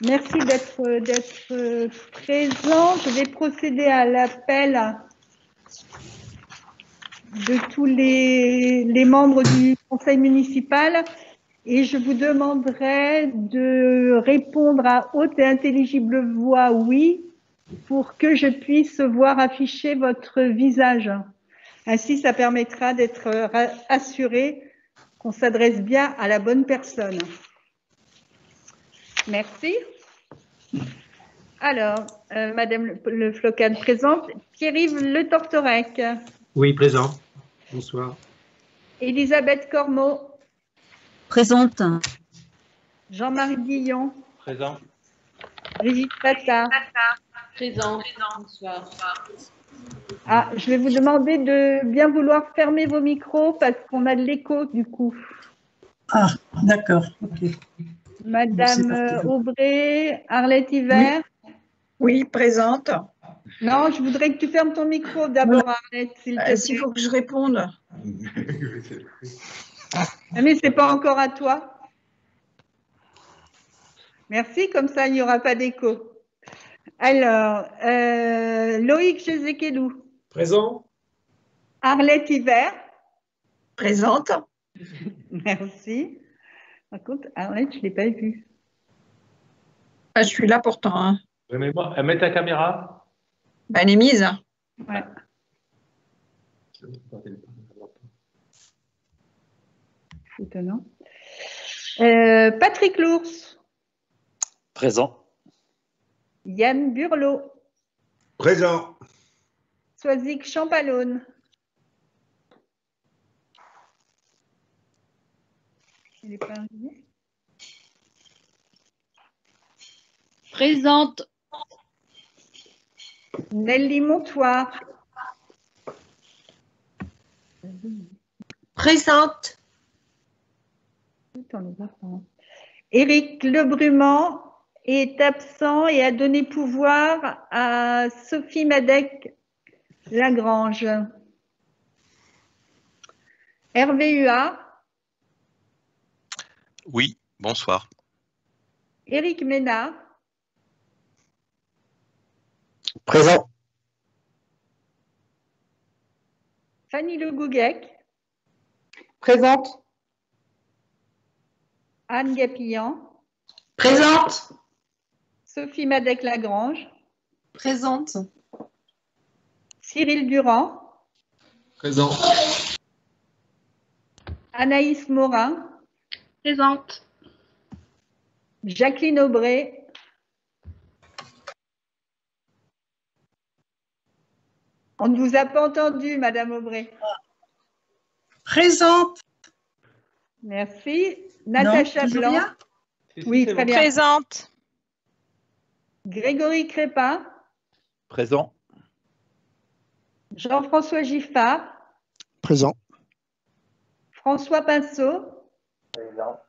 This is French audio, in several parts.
Merci d'être présent. Je vais procéder à l'appel de tous les membres du conseil municipal et je vous demanderai de répondre à haute et intelligible voix oui pour que je puisse voir afficher votre visage. Ainsi, ça permettra d'être assuré qu'on s'adresse bien à la bonne personne. Merci. Alors, Madame Le Flocan présente. Pierre-Yves Le Tortorec. Oui, présent. Bonsoir. Elisabeth Cormot. Présente. Jean-Marc Guillon. Présent. Brigitte Pata. Présent. Bonsoir. Ah, je vais vous demander de bien vouloir fermer vos micros parce qu'on a de l'écho du coup. Ah, d'accord. Okay. Madame Aubray, Arlette Hiver. Oui, présente. Non, je voudrais que tu fermes ton micro d'abord, Arlette, s'il te plaît. S'il faut que je réponde. Mais ce n'est pas encore à toi. Merci, comme ça, il n'y aura pas d'écho. Alors, Loïc Jezekelou. Présent. Arlette Hiver. Présente. Merci. Par contre, Arlette, je ne l'ai pas vue. Ah, je suis là pourtant. Hein. Mets ta caméra. Ben, elle est mise. Ouais. Étonnant. Patrick Lours. Présent. Yann Burlot. Présent. Soisic Champalone. Il n'est pas arrivé. Présente. Nelly Montoire. Présente. Éric Lebrumand est absent et a donné pouvoir à Sophie Madec-Lagrange. Hervé Huat. Oui, bonsoir. Éric Ménard. Présent. Fanny Le Gouguec. Présente. Anne Gapillan. Présente. Sophie Madec-Lagrange. Présente. Cyril Durand. Présent. Anaïs Morin. Présente. Jacqueline Aubray. On ne vous a pas entendu, Madame Aubray. Présente. Merci. Natacha Blanc. Oui, très bien. Présente. Grégory Crépin. Présent. Jean-François Giffard. Présent. François Pinceau. Présent.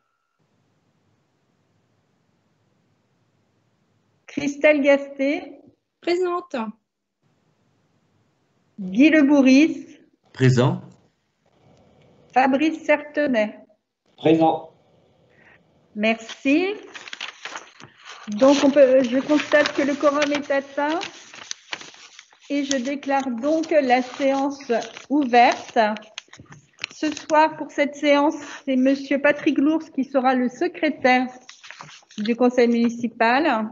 Christelle Gasté. Présente. Guy Le Bourris. Présent. Fabrice Certenay. Présent. Merci. Donc, je constate que le quorum est atteint et je déclare donc la séance ouverte. Ce soir, pour cette séance, c'est Monsieur Patrick Lours qui sera le secrétaire du conseil municipal.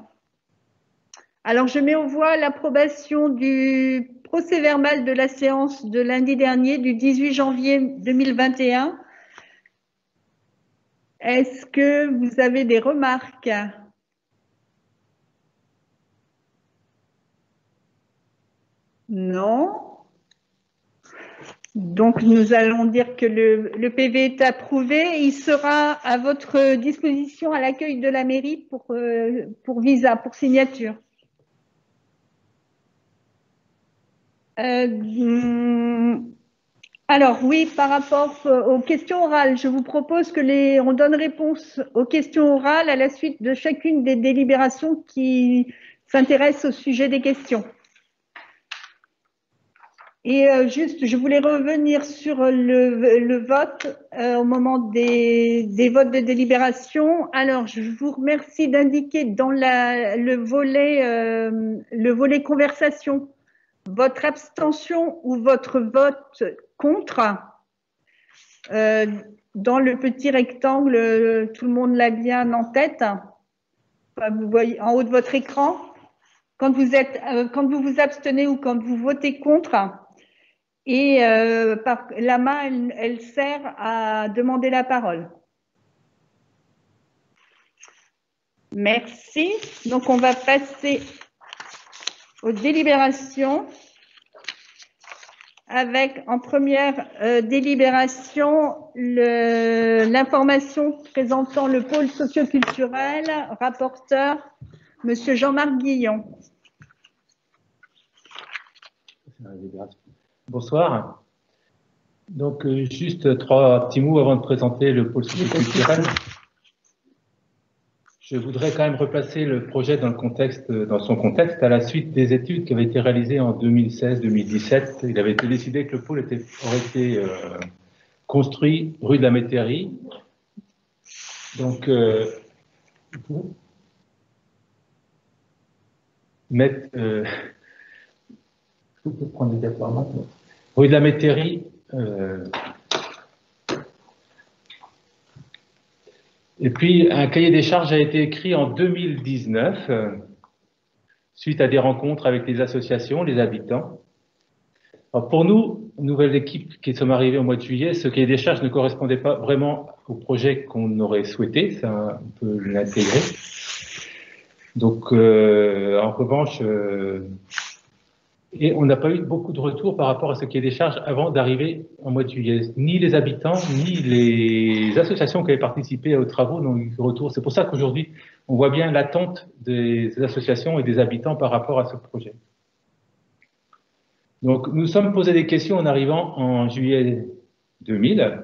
Alors, je mets aux voix l'approbation du procès-verbal de la séance de lundi dernier, du 18 janvier 2021. Est-ce que vous avez des remarques? Non. Donc, nous allons dire que le PV est approuvé. Il sera à votre disposition à l'accueil de la mairie pour visa, pour signature. Alors oui, par rapport aux questions orales, je vous propose que on donne réponse aux questions orales à la suite de chacune des délibérations qui s'intéressent au sujet des questions. Et juste, je voulais revenir sur le vote au moment des votes de délibération. Alors, je vous remercie d'indiquer dans le volet conversation votre abstention ou votre vote contre. Dans le petit rectangle, tout le monde l'a bien en tête. Enfin, vous voyez en haut de votre écran, quand vous vous abstenez ou quand vous votez contre. Et la main, elle sert à demander la parole. Merci. Donc, on va passer aux délibérations avec en première délibération l'information présentant le pôle socioculturel, rapporteur, Monsieur Jean-Marc Guillon. Bonsoir. Donc, juste 3 petits mots avant de présenter le pôle socioculturel. Je voudrais quand même replacer le projet dans son contexte à la suite des études qui avaient été réalisées en 2016-2017. Il avait été décidé que le pôle aurait été construit rue de la Métairie. Donc, je peux prendre les diaporamas. Rue de la Métairie. Et puis, un cahier des charges a été écrit en 2019, suite à des rencontres avec les associations, les habitants. Alors pour nous, nouvelle équipe qui sommes arrivés au mois de juillet, ce cahier des charges ne correspondait pas vraiment au projet qu'on aurait souhaité, ça on peut l'intégrer. Donc, en revanche, et on n'a pas eu beaucoup de retours par rapport à ce cahier des charges avant d'arriver en mois de juillet. Ni les habitants, ni les associations qui avaient participé aux travaux n'ont eu de retour. C'est pour ça qu'aujourd'hui, on voit bien l'attente des associations et des habitants par rapport à ce projet. Donc, nous sommes posés des questions en arrivant en juillet 2000.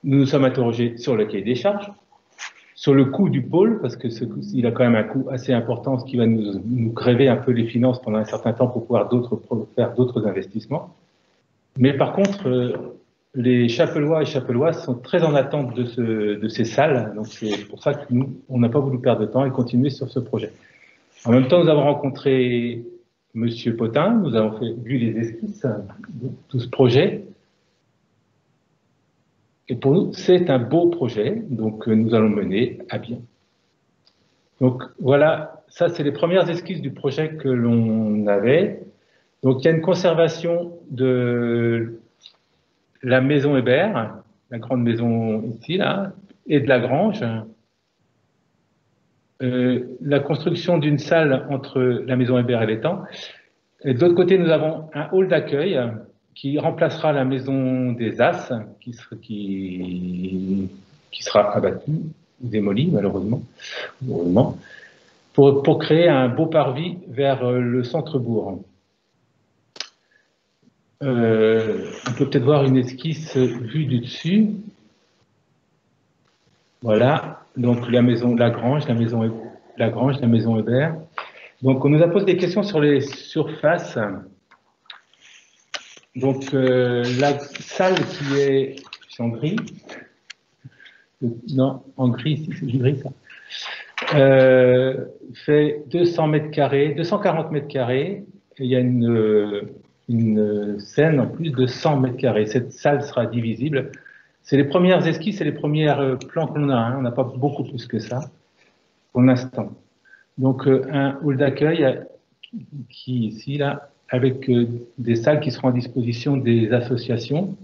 Nous nous sommes interrogés sur le cahier des charges, sur le coût du pôle, parce que il a quand même un coût assez important, ce qui va nous grever un peu les finances pendant un certain temps pour pouvoir faire d'autres investissements. Mais par contre, les Chapellois et Chapelloises sont très en attente de ces salles, donc c'est pour ça que nous, on n'a pas voulu perdre de temps et continuer sur ce projet. En même temps, nous avons rencontré Monsieur Potin, nous avons vu les esquisses de tout ce projet. Et pour nous, c'est un beau projet, donc nous allons le mener à bien. Donc voilà, ça c'est les premières esquisses du projet que l'on avait. Donc il y a une conservation de la maison Hébert, la grande maison ici, là, et de la grange. La construction d'une salle entre la maison Hébert et l'étang. Et de l'autre côté, nous avons un hall d'accueil qui remplacera la maison des As, qui sera abattue, démolie malheureusement, pour créer un beau parvis vers le centre-bourg. On peut peut-être voir une esquisse vue du dessus. Voilà, donc la grange, la maison Hébert. Donc on nous a posé des questions sur les surfaces. Donc, la salle qui est en gris, non, en gris, ici, c'est du gris, ça, fait 200 mètres carrés, 240 mètres carrés, et il y a une scène en plus de 100 mètres carrés. Cette salle sera divisible. C'est les premières esquisses et les premiers plans qu'on a, hein. On n'a pas beaucoup plus que ça, pour l'instant. Donc, un hall d'accueil qui, ici, là, avec des salles qui seront à disposition des associations,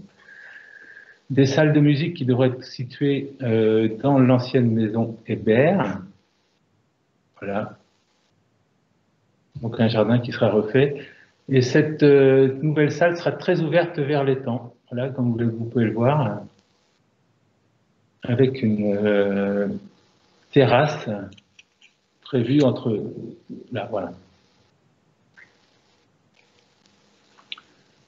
des salles de musique qui devraient être situées dans l'ancienne maison Hébert. Voilà. Donc un jardin qui sera refait. Et cette nouvelle salle sera très ouverte vers l'étang. Voilà, comme vous pouvez le voir, avec une terrasse prévue entre là, voilà.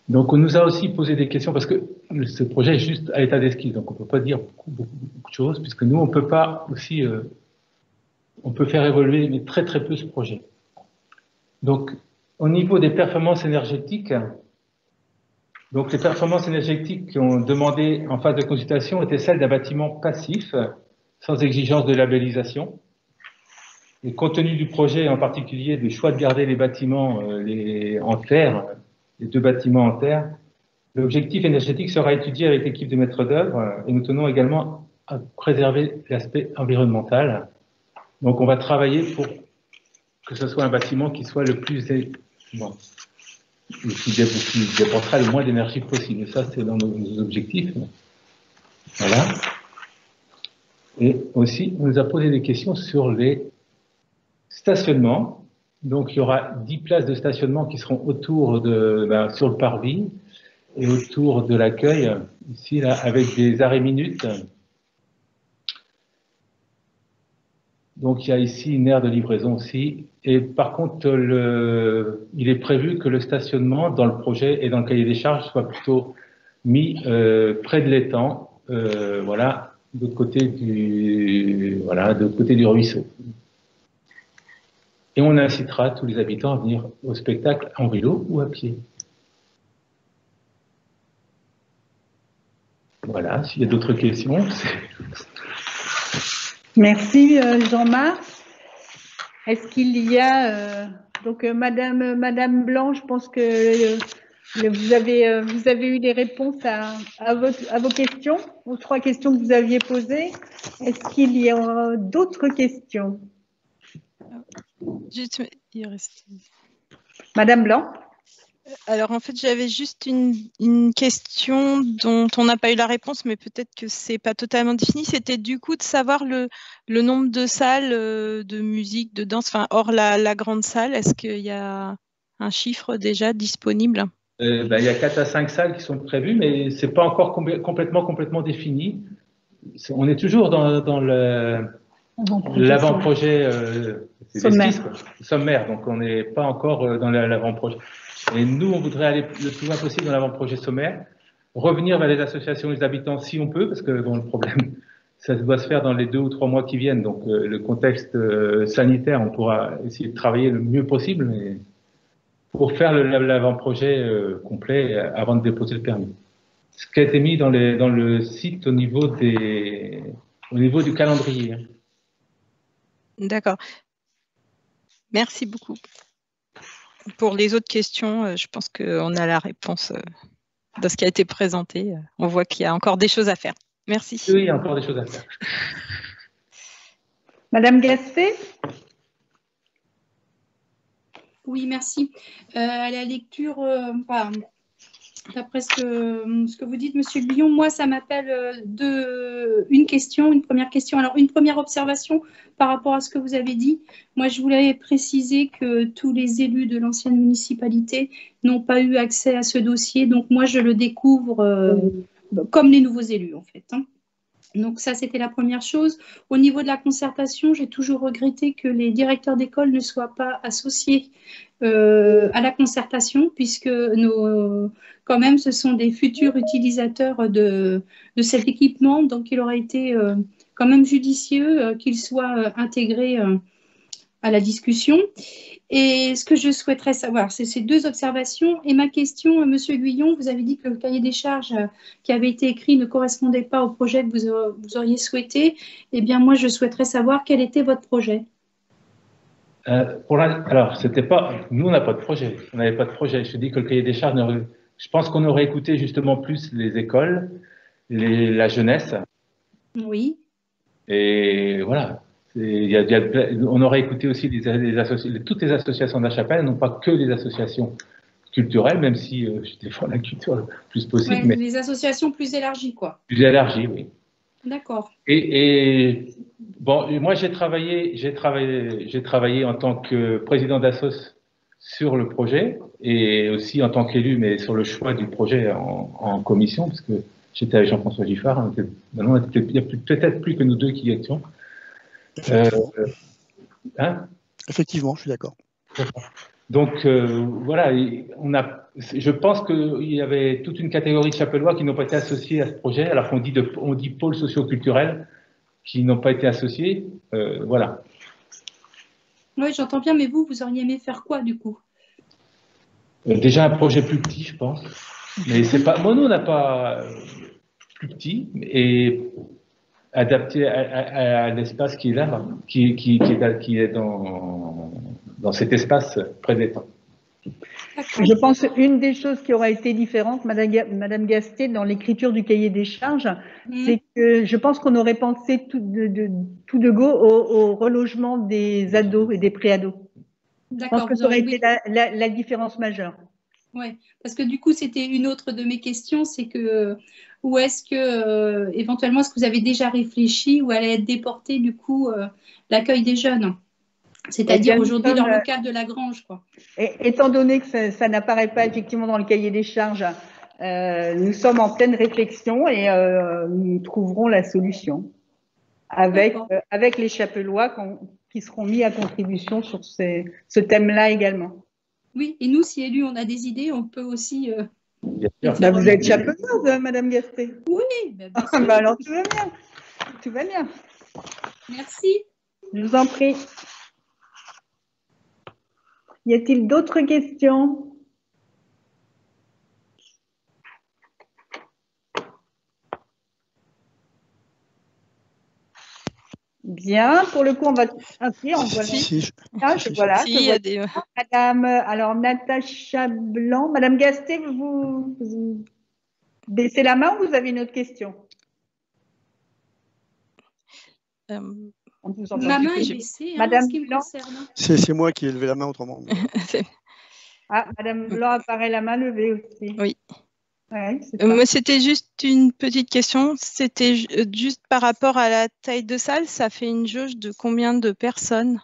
Donc, on nous a aussi posé des questions, parce que ce projet est juste à l'état d'esquisse, donc on ne peut pas dire beaucoup de choses, puisque nous, on peut pas aussi, on peut faire évoluer, mais très peu ce projet. Donc, Au niveau des performances énergétiques, donc les performances énergétiques qui ont demandé en phase de consultation étaient celles d'un bâtiment passif, sans exigence de labellisation. Et compte tenu du projet, en particulier du choix de garder les bâtiments en terre, les 2 bâtiments en terre, l'objectif énergétique sera étudié avec l'équipe de maître d'œuvre et nous tenons également à préserver l'aspect environnemental. Donc on va travailler pour que ce soit un bâtiment qui soit le plus qui dépensera le moins d'énergie possible. Et ça, c'est dans nos objectifs. Voilà. Et aussi, on nous a posé des questions sur les stationnements. Donc, il y aura 10 places de stationnement qui seront autour sur le parvis et autour de l'accueil, ici, là, avec des arrêts minutes. Donc, il y a ici une aire de livraison aussi. Et par contre, il est prévu que le stationnement dans le projet et dans le cahier des charges soit plutôt mis près de l'étang, voilà, de l'autre côté du ruisseau. Et on incitera tous les habitants à venir au spectacle en vélo ou à pied. Voilà, s'il y a d'autres questions. Merci Jean-Marc. Est-ce qu'il y a donc Madame Blanc, je pense que vous avez eu des réponses à vos questions, aux 3 questions que vous aviez posées. Est-ce qu'il y a d'autres questions? Madame Blanc. Alors en fait, j'avais juste une question dont on n'a pas eu la réponse, mais peut-être que c'est pas totalement défini. C'était du coup de savoir le nombre de salles de musique, de danse, enfin hors la grande salle. Est-ce qu'il y a un chiffre déjà disponible? Il y a 4 à 5 salles qui sont prévues, mais c'est pas encore complètement défini. On est toujours dans l'avant-projet sommaire, donc on n'est pas encore dans l'avant-projet. Et nous, on voudrait aller le plus loin possible dans l'avant-projet sommaire, revenir vers les associations des habitants si on peut, parce que le problème, ça doit se faire dans les 2 ou 3 mois qui viennent. Donc le contexte sanitaire, on pourra essayer de travailler le mieux possible, mais pour faire l'avant-projet complet avant de déposer le permis. Ce qui a été mis dans le site au niveau du calendrier. D'accord. Merci beaucoup. Pour les autres questions, je pense qu'on a la réponse de ce qui a été présenté. On voit qu'il y a encore des choses à faire. Merci. Oui, il y a encore des choses à faire. Madame Gaspé. Oui, merci. À la lecture, d'après ce que vous dites, Monsieur Guillon, moi, ça m'appelle une première question. Alors, une première observation par rapport à ce que vous avez dit. Moi, je voulais préciser que tous les élus de l'ancienne municipalité n'ont pas eu accès à ce dossier. Donc, moi, je le découvre comme les nouveaux élus, en fait. Donc ça, c'était la première chose. Au niveau de la concertation, j'ai toujours regretté que les directeurs d'école ne soient pas associés à la concertation, puisque quand même, ce sont des futurs utilisateurs de cet équipement. Donc, il aurait été quand même judicieux qu'ils soient intégrés à la discussion. Et ce que je souhaiterais savoir, c'est ces 2 observations. Et ma question, Monsieur Guillon, vous avez dit que le cahier des charges qui avait été écrit ne correspondait pas au projet que vous auriez souhaité. Eh bien, moi, je souhaiterais savoir quel était votre projet. Alors, c'était pas. Nous, on n'a pas de projet. On n'avait pas de projet. Je te dis que le cahier des charges, je pense qu'on aurait écouté justement plus les écoles, la jeunesse. Oui. Et voilà. On aurait écouté aussi toutes les associations de la Chapelle, non pas que les associations culturelles, même si je défends la culture le plus possible. Ouais, mais les associations plus élargies, quoi. Plus élargies, oui. D'accord. Et bon, moi j'ai travaillé en tant que président d'assos sur le projet et aussi en tant qu'élu, mais sur le choix du projet en commission, parce que j'étais avec Jean-François Giffard. Maintenant, il n'y a peut-être plus que nous 2 qui y étions. Effectivement, je suis d'accord. Donc voilà, je pense qu'il y avait toute une catégorie de chapellois qui n'ont pas été associés à ce projet, alors qu'on dit pôles socio-culturels qui n'ont pas été associés. Voilà. Oui, j'entends bien, mais vous auriez aimé faire quoi du coup? Déjà un projet plus petit, je pense. Mais c'est pas. Moi, nous, on n'a pas plus petit et adapté à l'espace qui est là, qui est dans cet espace près des temps. Je pense une des choses qui aura été différente, Madame Gasté, dans l'écriture du cahier des charges, c'est que je pense qu'on aurait pensé tout de go au relogement des ados et des pré-ados. Je pense que ça aurait été la différence majeure. Oui, parce que du coup, c'était une autre de mes questions, c'est que où est-ce que, éventuellement, est-ce que vous avez déjà réfléchi où allait être déporté, du coup, l'accueil des jeunes? C'est-à-dire aujourd'hui dans le cadre de la grange, quoi. Étant donné que ça n'apparaît pas effectivement dans le cahier des charges, nous sommes en pleine réflexion et nous trouverons la solution avec les chapelois qui seront mis à contribution sur ce thème-là également. Oui, et nous, si élus, on a des idées, on peut aussi… Bah, vous êtes chapeloise, Madame Gasté. Oui, bien sûr. Bah, alors tout va bien. Tout va bien. Merci. Je vous en prie. Y a-t-il d'autres questions? Bien, pour le coup, on va inscrire. Voilà. Il y a des… Madame, alors Natacha Blanc, Madame Gasté, vous baissez la main ou vous avez une autre question? Ma main est baissée, Madame en ce qui me Blanc. concerne. C'est moi qui ai levé la main autrement. Ah, Madame Blanc apparaît la main levée aussi. Oui. Ouais, moi, c'était juste une petite question. C'était juste par rapport à la taille de salle, ça fait une jauge de combien de personnes?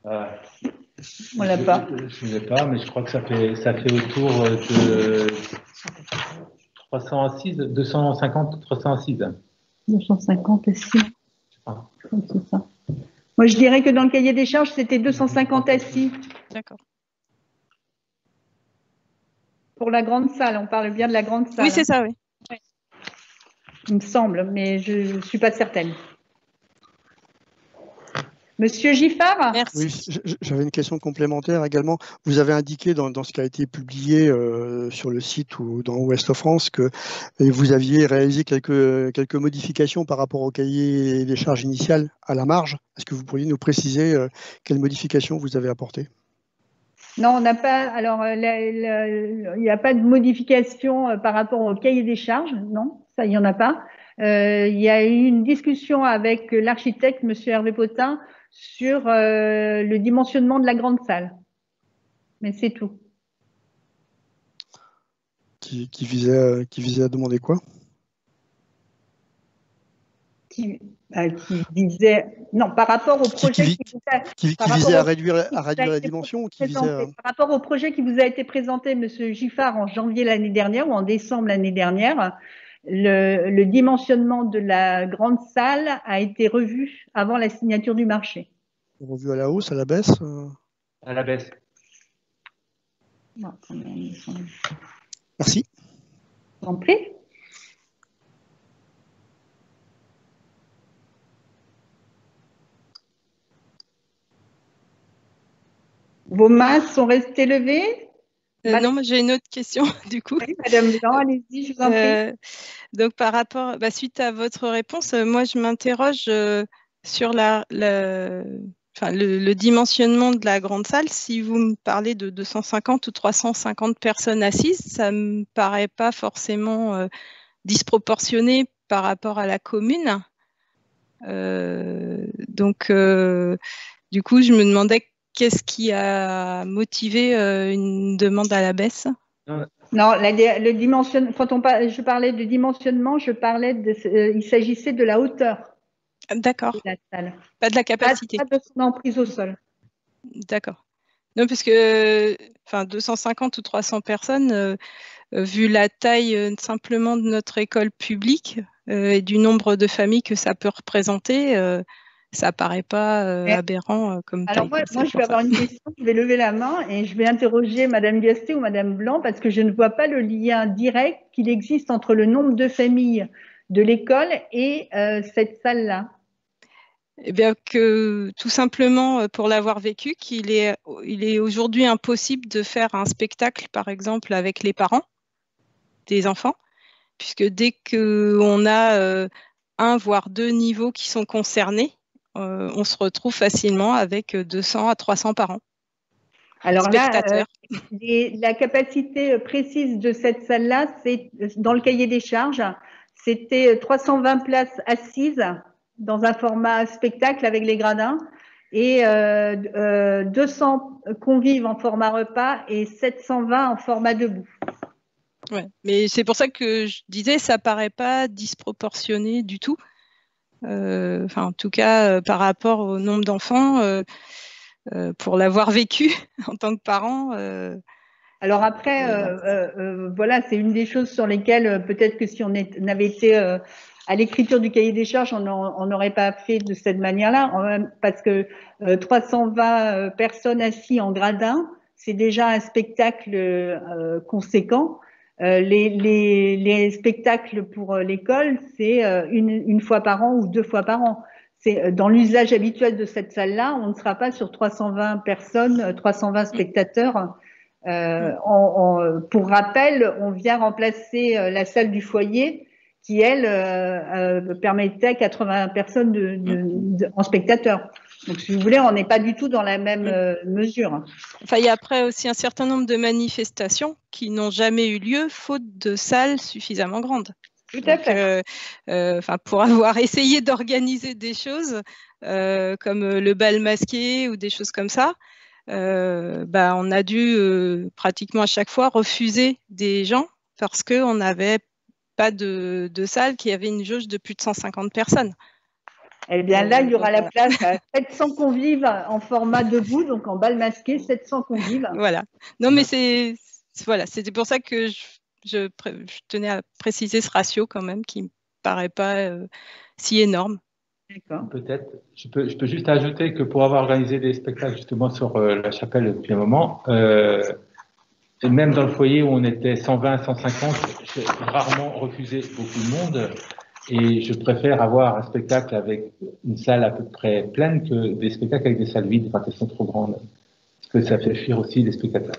On l'a pas. Je ne l'ai pas, mais je crois que ça fait autour de 300 assises, 250 ou 300 assises. 250 assises. C'est ça. Moi, je dirais que dans le cahier des charges, c'était 250 assis. D'accord. Pour la grande salle, on parle bien de la grande salle. Oui, c'est ça, oui. Il me semble, mais je ne suis pas certaine. Monsieur Giffard? Merci. Oui, j'avais une question complémentaire également. Vous avez indiqué dans ce qui a été publié sur le site ou dans Ouest France que vous aviez réalisé quelques modifications par rapport au cahier des charges initiales à la marge. Est-ce que vous pourriez nous préciser quelles modifications vous avez apportées? Non, on n'a pas. Alors, il n'y a pas de modification par rapport au cahier des charges. Non, ça, il n'y en a pas. Il y a eu une discussion avec l'architecte, Monsieur Hervé Potin, sur le dimensionnement de la grande salle. Mais c'est tout. Qui visait à demander quoi? Qui disait non par rapport au projet qui visait à réduire la dimension ou qui visait par rapport au projet qui vous a été présenté, Monsieur Giffard, en janvier l'année dernière ou en décembre l'année dernière. Le dimensionnement de la grande salle a été revu avant la signature du marché. Revu à la hausse, à la baisse? À la baisse. Non, merci. Je vous en prie. Vos mains sont restées levées? Non, mais j'ai une autre question, du coup. Oui, Madame Blanc, allez-y, je vous en prie. Donc, par rapport, suite à votre réponse, moi, je m'interroge sur le dimensionnement de la grande salle. Si vous me parlez de 250 ou 350 personnes assises, ça ne me paraît pas forcément disproportionné par rapport à la commune. Donc, du coup, je me demandais qu'est-ce qui a motivé une demande à la baisse? Non, le dimensionnement. Quand je parlais de dimensionnement, je parlais il s'agissait de la hauteur. D'accord. De la salle. Pas de la capacité. Pas de son emprise au sol. D'accord. Non, parce que 250 ou 300 personnes, vu la taille simplement de notre école publique et du nombre de familles que ça peut représenter, ça paraît pas aberrant comme taille. Alors moi je vais avoir une question, je vais lever la main et je vais interroger Madame Gasté ou Madame Blanc parce que je ne vois pas le lien direct qu'il existe entre le nombre de familles de l'école et cette salle-là. Eh bien, que tout simplement, pour l'avoir vécu, il est aujourd'hui impossible de faire un spectacle, par exemple, avec les parents des enfants, puisque dès qu'on a un voire deux niveaux qui sont concernés, on se retrouve facilement avec 200 à 300 parents. Alors spectateurs. Là, la capacité précise de cette salle-là, c'est dans le cahier des charges, c'était 320 places assises dans un format spectacle avec les gradins et 200 convives en format repas et 720 en format debout. Ouais, mais c'est pour ça que je disais, ça paraît pas disproportionné du tout. En tout cas, par rapport au nombre d'enfants, pour l'avoir vécu en tant que parent. Alors après, voilà, c'est une des choses sur lesquelles peut-être que si on avait été à l'écriture du cahier des charges, on n'aurait pas fait de cette manière-là, parce que 320 personnes assises en gradin, c'est déjà un spectacle conséquent. Les spectacles pour l'école, c'est une fois par an ou 2 fois par an. C'est dans l'usage habituel de cette salle-là, on ne sera pas sur 320 personnes, 320 spectateurs. Pour rappel, on vient remplacer la salle du foyer qui, elle, permettait à 80 personnes en spectateurs. Donc, si vous voulez, on n'est pas du tout dans la même mesure. Enfin, il y a après aussi un certain nombre de manifestations qui n'ont jamais eu lieu faute de salles suffisamment grandes. Tout à fait. Pour avoir essayé d'organiser des choses comme le bal masqué ou des choses comme ça, on a dû pratiquement à chaque fois refuser des gens parce qu'on n'avait pas de salle qui avait une jauge de plus de 150 personnes. Eh bien là, il y aura la place à 700 convives en format debout, donc en bal masqué, 700 convives. Voilà. Non, mais c'était pour ça que je tenais à préciser ce ratio quand même qui ne me paraît pas si énorme. Peut-être. Je peux juste ajouter que pour avoir organisé des spectacles justement sur la chapelle depuis un moment, et même dans le foyer où on était 120, 150, j'ai rarement refusé beaucoup de monde. Et je préfère avoir un spectacle avec une salle à peu près pleine que des spectacles avec des salles vides quand elles sont trop grandes. Parce que ça fait fuir aussi les spectateurs.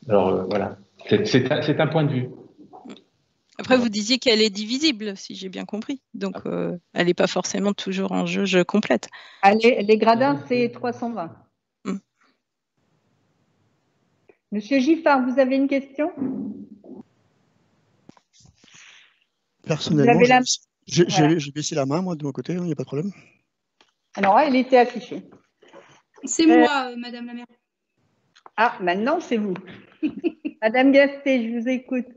Alors voilà, c'est un point de vue. Après, vous disiez qu'elle est divisible, si j'ai bien compris. Donc, elle n'est pas forcément toujours en jauge complète. Les gradins, c'est 320. Monsieur Giffard, vous avez une question? Personnellement, j'ai baissé la main, moi, de mon côté, il n'y a pas de problème. Alors, elle était affichée. C'est moi, Madame la maire. Ah, maintenant, c'est vous. Madame Gasté, je vous écoute.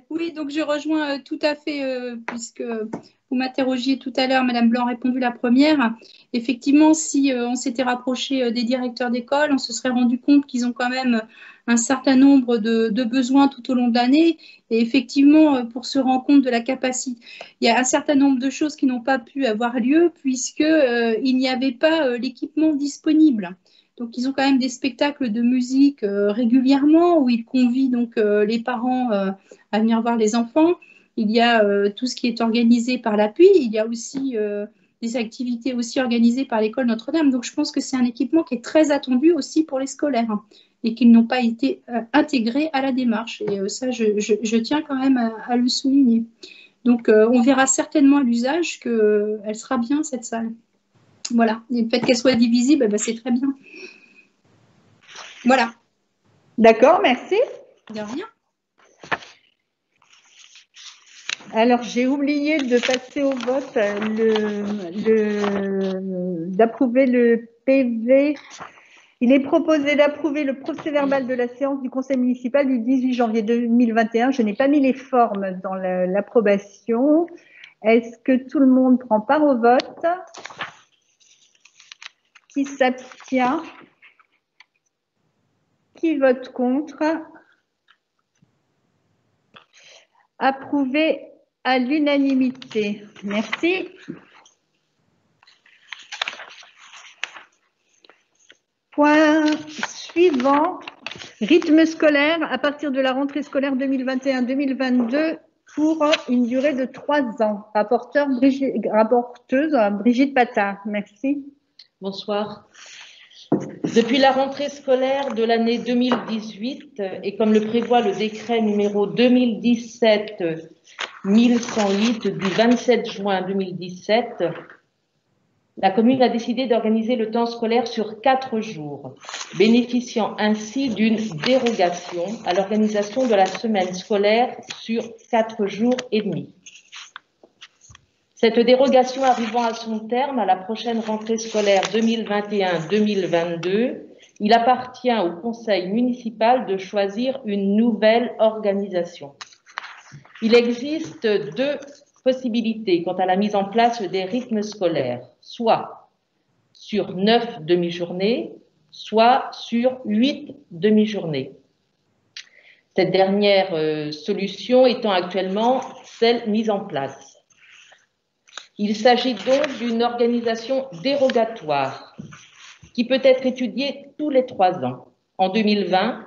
Oui, donc je rejoins tout à fait, puisque vous m'interrogiez tout à l'heure, Madame Blanc a répondu la première. Effectivement, si on s'était rapproché des directeurs d'école, on se serait rendu compte qu'ils ont quand même un certain nombre de besoins tout au long de l'année. Et effectivement, pour se rendre compte de la capacité, il y a un certain nombre de choses qui n'ont pas pu avoir lieu, puisqu'il n'y avait pas l'équipement disponible. Donc, ils ont quand même des spectacles de musique régulièrement où ils convient donc les parents à venir voir les enfants. Il y a tout ce qui est organisé par l'appui. Il y a aussi des activités aussi organisées par l'école Notre-Dame. Donc, je pense que c'est un équipement qui est très attendu aussi pour les scolaires et qu'ils n'ont pas été intégrés à la démarche. Et ça, je tiens quand même à le souligner. Donc, on verra certainement à l'usage qu'elle sera bien, cette salle. Voilà. Et le fait qu'elle soit divisible, c'est très bien. Voilà. D'accord, merci. De rien. Alors, j'ai oublié de passer au vote d'approuver le PV. Il est proposé d'approuver le procès-verbal de la séance du conseil municipal du 18 janvier 2021. Je n'ai pas mis les formes dans l'approbation. Est-ce que tout le monde prend part au vote? Qui s'abstient? Qui vote contre? Approuvé à l'unanimité. Merci. Point suivant, rythme scolaire à partir de la rentrée scolaire 2021-2022 pour une durée de 3 ans. Rapporteuse Brigitte Patard. Merci. Bonsoir. Depuis la rentrée scolaire de l'année 2018, et comme le prévoit le décret numéro 2017-1108 du 27 juin 2017, la commune a décidé d'organiser le temps scolaire sur 4 jours, bénéficiant ainsi d'une dérogation à l'organisation de la semaine scolaire sur 4 jours et demi. Cette dérogation arrivant à son terme à la prochaine rentrée scolaire 2021-2022, il appartient au conseil municipal de choisir une nouvelle organisation. Il existe 2 possibilités quant à la mise en place des rythmes scolaires, soit sur 9 demi-journées, soit sur 8 demi-journées. Cette dernière solution étant actuellement celle mise en place. Il s'agit donc d'une organisation dérogatoire qui peut être étudiée tous les 3 ans. En 2020,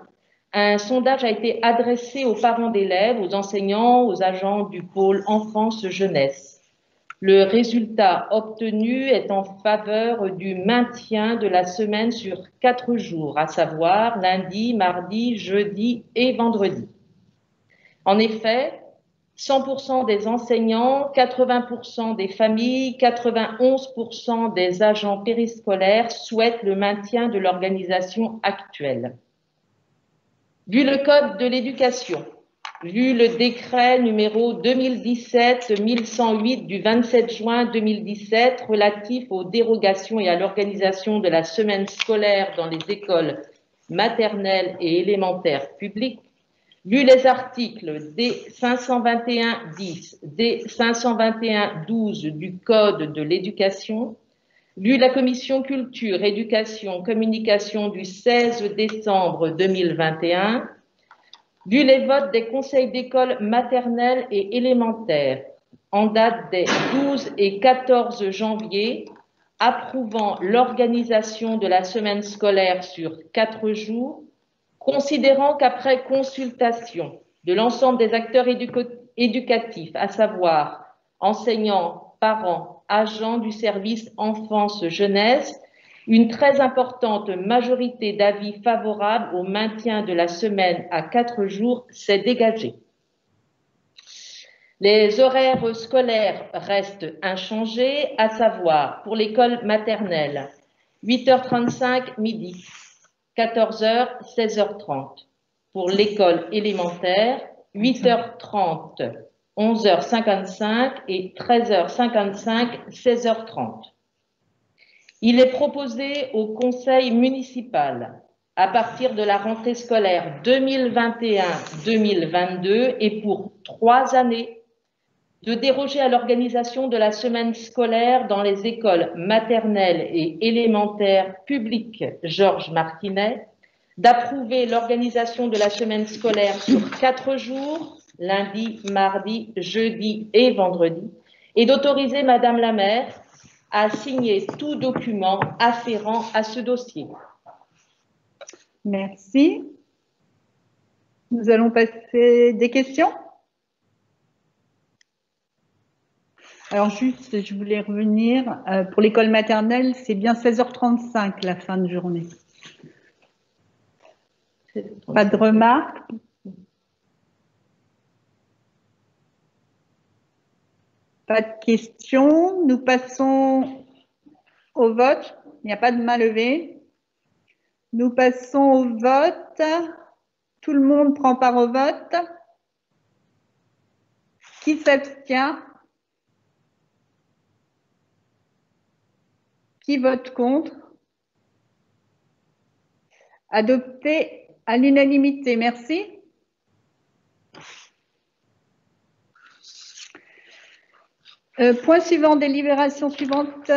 un sondage a été adressé aux parents d'élèves, aux enseignants, aux agents du pôle enfance-jeunesse. Le résultat obtenu est en faveur du maintien de la semaine sur 4 jours, à savoir lundi, mardi, jeudi et vendredi. En effet, 100% des enseignants, 80% des familles, 91% des agents périscolaires souhaitent le maintien de l'organisation actuelle. Vu le Code de l'éducation, vu le décret numéro 2017-1108 du 27 juin 2017 relatif aux dérogations et à l'organisation de la semaine scolaire dans les écoles maternelles et élémentaires publiques, vu les articles D521-10, D521-12 du Code de l'éducation, vu la commission culture, éducation, communication du 16 décembre 2021, vu les votes des conseils d'école maternelle et élémentaire en date des 12 et 14 janvier, approuvant l'organisation de la semaine scolaire sur 4 jours, considérant qu'après consultation de l'ensemble des acteurs éducatifs, à savoir enseignants, parents, agents du service enfance-jeunesse, une très importante majorité d'avis favorables au maintien de la semaine à 4 jours s'est dégagée. Les horaires scolaires restent inchangés, à savoir pour l'école maternelle, 8h35 midi, 14h, 16h30. Pour l'école élémentaire, 8h30, 11h55 et 13h55, 16h30. Il est proposé au conseil municipal, à partir de la rentrée scolaire 2021-2022 et pour 3 années, de déroger à l'organisation de la semaine scolaire dans les écoles maternelles et élémentaires publiques Georges Martinet, d'approuver l'organisation de la semaine scolaire sur 4 jours, lundi, mardi, jeudi et vendredi, et d'autoriser Madame la maire à signer tout document afférent à ce dossier. Merci. Nous allons passer des questions. Alors juste, je voulais revenir, pour l'école maternelle, c'est bien 16h35 la fin de journée. Pas de remarques? Pas de questions. Nous passons au vote. Il n'y a pas de main levée. Nous passons au vote. Tout le monde prend part au vote. Qui s'abstient? Qui vote contre? Adopté à l'unanimité. Merci. Point suivant, délibération suivante,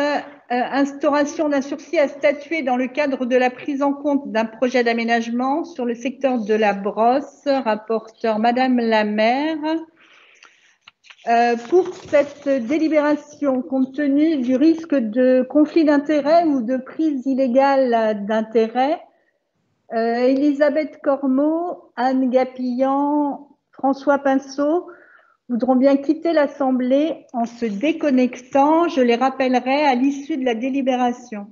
instauration d'un sursis à statuer dans le cadre de la prise en compte d'un projet d'aménagement sur le secteur de la Brosse. Rapporteur Madame la maire. Pour cette délibération, compte tenu du risque de conflit d'intérêts ou de prise illégale d'intérêts, Elisabeth Cormeau, Anne Gapillan, François Pinceau voudront bien quitter l'Assemblée en se déconnectant. Je les rappellerai à l'issue de la délibération.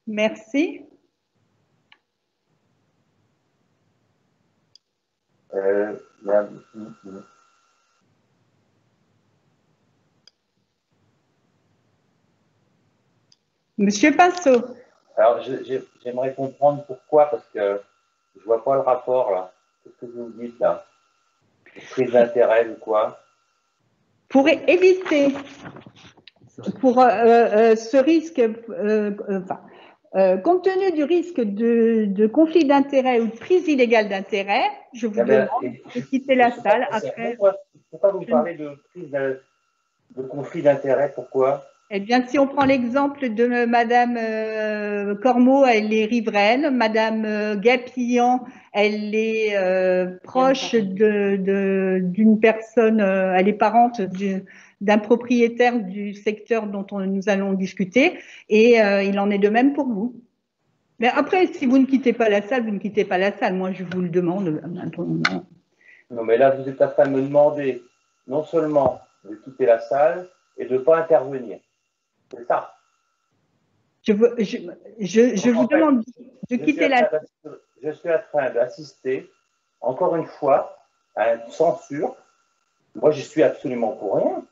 Merci. Monsieur Pinceau. Alors, j'aimerais comprendre pourquoi, parce que je ne vois pas le rapport, là. Qu'est-ce que vous me dites, là? Prise d'intérêt ou quoi? Pour éviter ce risque, compte tenu du risque de conflit d'intérêt ou de prise illégale d'intérêt, je vous demande de quitter la salle après. Pourquoi vous parlez de prise de conflit d'intérêt? Pourquoi? Eh bien, si on prend l'exemple de Madame Cormot, elle est riveraine. Madame Gapillan, elle est proche d'une personne, elle est parente d'un propriétaire du secteur dont nous allons discuter. Et il en est de même pour vous. Mais après, si vous ne quittez pas la salle, vous ne quittez pas la salle. Moi, je vous le demande. Non, mais là, vous êtes en train de me demander non seulement de quitter la salle et de ne pas intervenir. C'est ça. Je vous demande de quitter la salle. Je suis en train d'assister, encore une fois, à une censure. Moi, je suis absolument pour rien.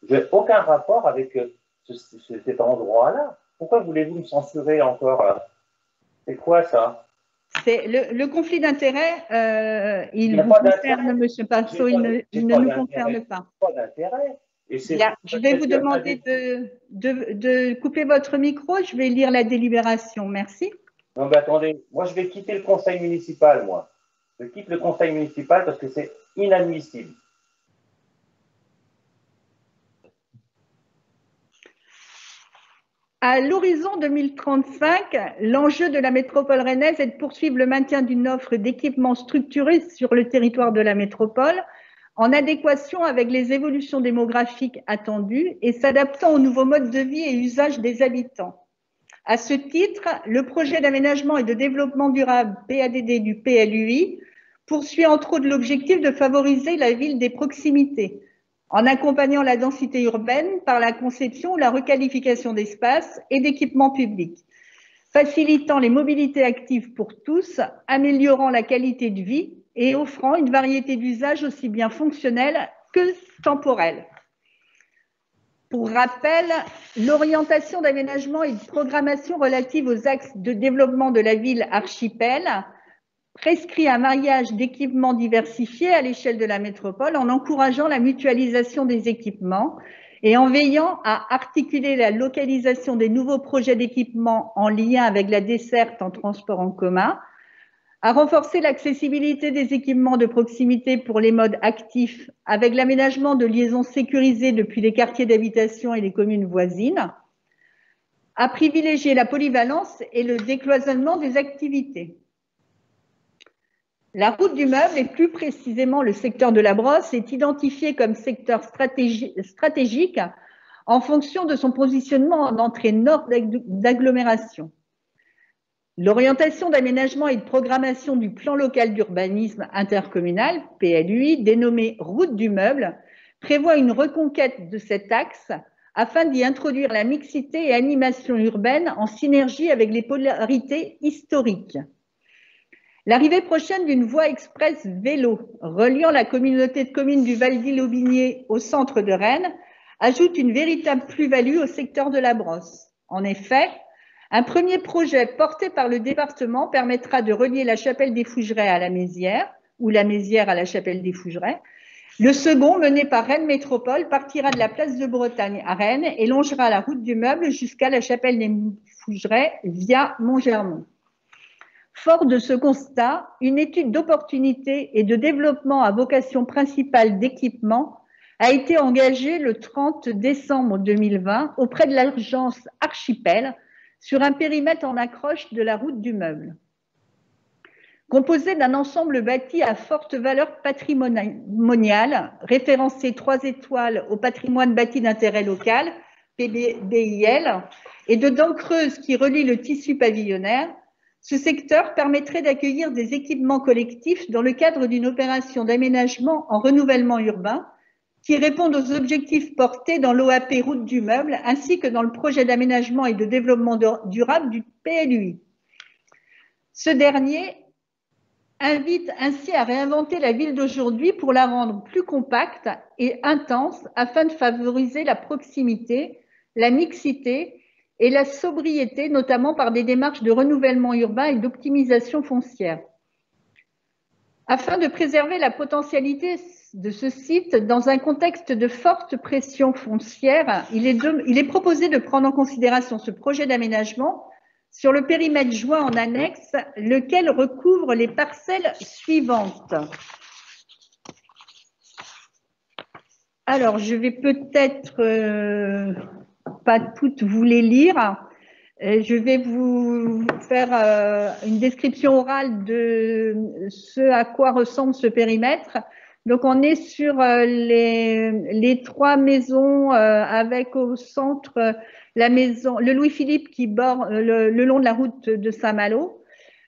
Je n'ai aucun rapport avec cet endroit-là. Pourquoi voulez-vous me censurer encore là? C'est quoi ça? C'est le conflit d'intérêt, il vous concerne, Monsieur Pinceau, il ne nous concerne pas. Pas d'intérêt. Je vais vous demander de couper votre micro. Je vais lire la délibération. Merci. Non, mais attendez. Moi, je vais quitter le conseil municipal, moi. Je quitte le conseil municipal parce que c'est inadmissible. À l'horizon 2035, l'enjeu de la métropole rennaise est de poursuivre le maintien d'une offre d'équipements structurés sur le territoire de la métropole, en adéquation avec les évolutions démographiques attendues et s'adaptant aux nouveaux modes de vie et usages des habitants. À ce titre, le projet d'aménagement et de développement durable PADD du PLUI poursuit entre autres l'objectif de favoriser la ville des proximités, en accompagnant la densité urbaine par la conception ou la requalification d'espaces et d'équipements publics, facilitant les mobilités actives pour tous, améliorant la qualité de vie et offrant une variété d'usages aussi bien fonctionnels que temporels. Pour rappel, l'orientation d'aménagement et de programmation relative aux axes de développement de la ville archipel prescrit un mariage d'équipements diversifiés à l'échelle de la métropole en encourageant la mutualisation des équipements et en veillant à articuler la localisation des nouveaux projets d'équipement en lien avec la desserte en transport en commun, à renforcer l'accessibilité des équipements de proximité pour les modes actifs avec l'aménagement de liaisons sécurisées depuis les quartiers d'habitation et les communes voisines, à privilégier la polyvalence et le décloisonnement des activités. La route du meuble, et plus précisément le secteur de la Brosse, est identifié comme secteur stratégique en fonction de son positionnement en entrée nord d'agglomération. L'orientation d'aménagement et de programmation du plan local d'urbanisme intercommunal, PLUI, dénommé route du meuble, prévoit une reconquête de cet axe afin d'y introduire la mixité et animation urbaine en synergie avec les polarités historiques. L'arrivée prochaine d'une voie express vélo reliant la communauté de communes du Val-d'Ille-Aubigné au centre de Rennes ajoute une véritable plus-value au secteur de la Brosse. En effet, un premier projet porté par le département permettra de relier la Chapelle des Fougerets à la Mézière ou la Mézière à la Chapelle des Fougerets. Le second, mené par Rennes Métropole, partira de la place de Bretagne à Rennes et longera la route du meuble jusqu'à la Chapelle des Fougerets via Montgermont. Fort de ce constat, une étude d'opportunité et de développement à vocation principale d'équipement a été engagée le 30 décembre 2020 auprès de l'agence Archipel sur un périmètre en accroche de la route du meuble. Composé d'un ensemble bâti à forte valeur patrimoniale, référencé 3 étoiles au patrimoine bâti d'intérêt local, PBIL, et de dents creuses qui relient le tissu pavillonnaire, Ce secteur permettrait d'accueillir des équipements collectifs dans le cadre d'une opération d'aménagement en renouvellement urbain qui répondent aux objectifs portés dans l'OAP Route du Meuble ainsi que dans le projet d'aménagement et de développement durable du PLUI. Ce dernier invite ainsi à réinventer la ville d'aujourd'hui pour la rendre plus compacte et intense afin de favoriser la proximité, la mixité et la sobriété, notamment par des démarches de renouvellement urbain et d'optimisation foncière. Afin de préserver la potentialité de ce site dans un contexte de forte pression foncière, il est proposé de prendre en considération ce projet d'aménagement sur le périmètre joint en annexe, lequel recouvre les parcelles suivantes. Alors, je vais peut-être pas toutes vous les lire. Je vais vous faire une description orale de ce à quoi ressemble ce périmètre. Donc, on est sur les 3 maisons avec au centre la maison, le Louis-Philippe qui borde le long de la route de Saint-Malo.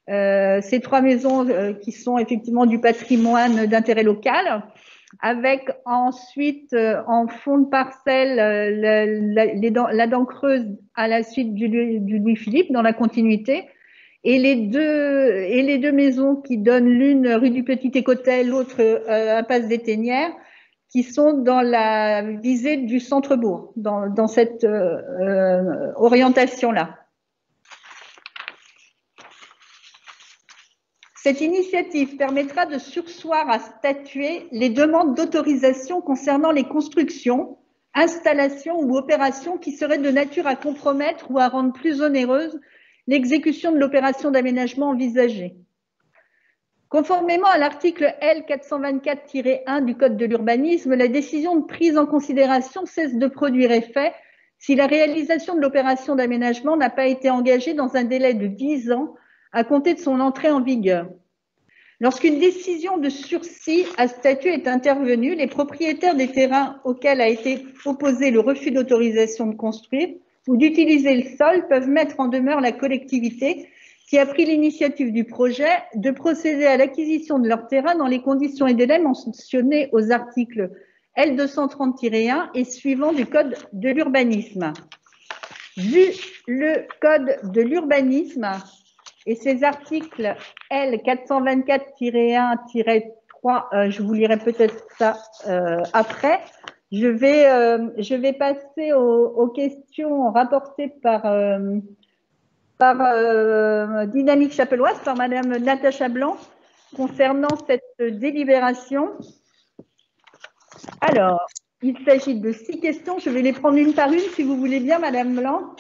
Ces 3 maisons qui sont effectivement du patrimoine d'intérêt local, avec ensuite en fond de parcelle la dent creuse à la suite du Louis-Philippe dans la continuité. Et les deux maisons qui donnent l'une rue du Petit Écotet, l'autre impasse des Ténières, qui sont dans la visée du centre-bourg, dans cette orientation-là. Cette initiative permettra de surseoir à statuer les demandes d'autorisation concernant les constructions, installations ou opérations qui seraient de nature à compromettre ou à rendre plus onéreuse l'exécution de l'opération d'aménagement envisagée. Conformément à l'article L 424-1 du Code de l'urbanisme, la décision de prise en considération cesse de produire effet si la réalisation de l'opération d'aménagement n'a pas été engagée dans un délai de 10 ans à compter de son entrée en vigueur. Lorsqu'une décision de sursis à statut est intervenue, les propriétaires des terrains auxquels a été opposé le refus d'autorisation de construire ou d'utiliser le sol peuvent mettre en demeure la collectivité qui a pris l'initiative du projet de procéder à l'acquisition de leur terrain dans les conditions et délais mentionnés aux articles L 230-1 et suivants du Code de l'urbanisme. Vu le Code de l'urbanisme et ses articles L 424-1-3, je vous lirai peut-être ça après. Je vais passer aux questions rapportées par Dynamique Chapelloise, par Madame Natacha Blanc, concernant cette délibération. Alors, il s'agit de 6 questions. Je vais les prendre une par une, si vous voulez bien, Madame Blanc.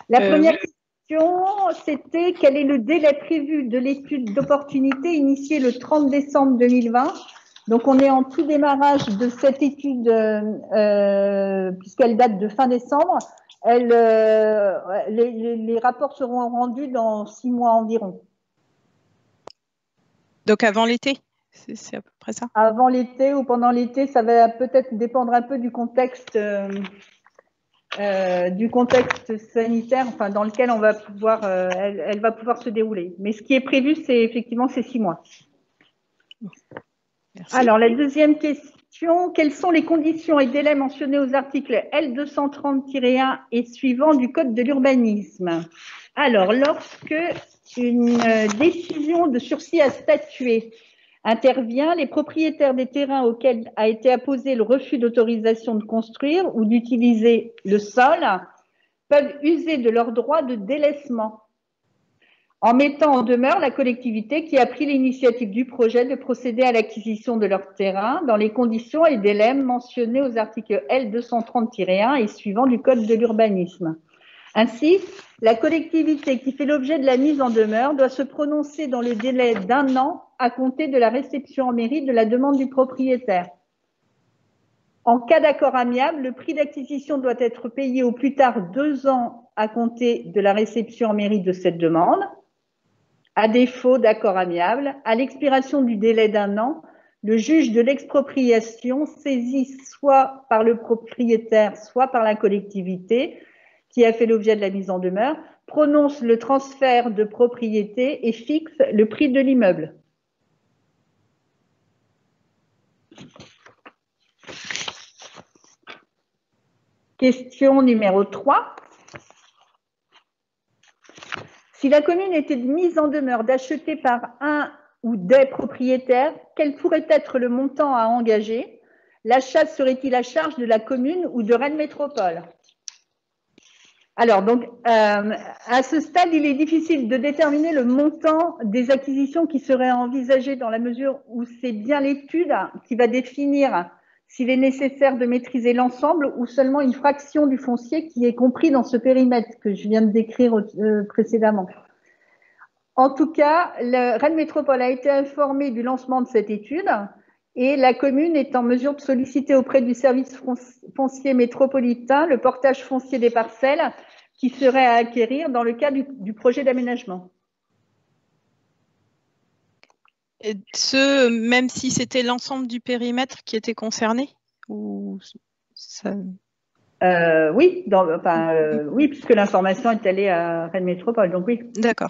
La première question, c'était quel est le délai prévu de l'étude d'opportunité initiée le 30 décembre 2020 ? Donc, on est en tout démarrage de cette étude, puisqu'elle date de fin décembre. Les rapports seront rendus dans 6 mois environ. Donc, avant l'été, c'est à peu près ça? Avant l'été ou pendant l'été, ça va peut-être dépendre un peu du contexte sanitaire, enfin, dans lequel on va pouvoir, elle va pouvoir se dérouler. Mais ce qui est prévu, c'est effectivement ces 6 mois. Merci. Alors, la deuxième question, quelles sont les conditions et délais mentionnés aux articles L 230-1 et suivants du Code de l'urbanisme? Alors, lorsque une décision de sursis à statuer intervient, les propriétaires des terrains auxquels a été apposé le refus d'autorisation de construire ou d'utiliser le sol peuvent user de leur droit de délaissement en mettant en demeure la collectivité qui a pris l'initiative du projet de procéder à l'acquisition de leur terrain dans les conditions et délais mentionnés aux articles L 230-1 et suivants du Code de l'urbanisme. Ainsi, la collectivité qui fait l'objet de la mise en demeure doit se prononcer dans le délai d'1 an à compter de la réception en mairie de la demande du propriétaire. En cas d'accord amiable, le prix d'acquisition doit être payé au plus tard 2 ans à compter de la réception en mairie de cette demande. À défaut d'accord amiable, à l'expiration du délai d'1 an, le juge de l'expropriation saisi soit par le propriétaire, soit par la collectivité qui a fait l'objet de la mise en demeure, prononce le transfert de propriété et fixe le prix de l'immeuble. Question numéro 3. Si la commune était mise en demeure d'acheter par un ou des propriétaires, quel pourrait être le montant à engager? L'achat serait-il à charge de la commune ou de Rennes Métropole? Alors, donc, à ce stade, il est difficile de déterminer le montant des acquisitions qui seraient envisagées dans la mesure où c'est bien l'étude qui va définir s'il est nécessaire de maîtriser l'ensemble ou seulement une fraction du foncier qui est compris dans ce périmètre que je viens de décrire précédemment. En tout cas, Rennes Métropole a été informé du lancement de cette étude et la commune est en mesure de solliciter auprès du service foncier métropolitain le portage foncier des parcelles qui serait à acquérir dans le cadre du projet d'aménagement. Et ce, même si c'était l'ensemble du périmètre qui était concerné ou ça... Oui, oui, puisque l'information est allée à Rennes Métropole, donc oui. D'accord.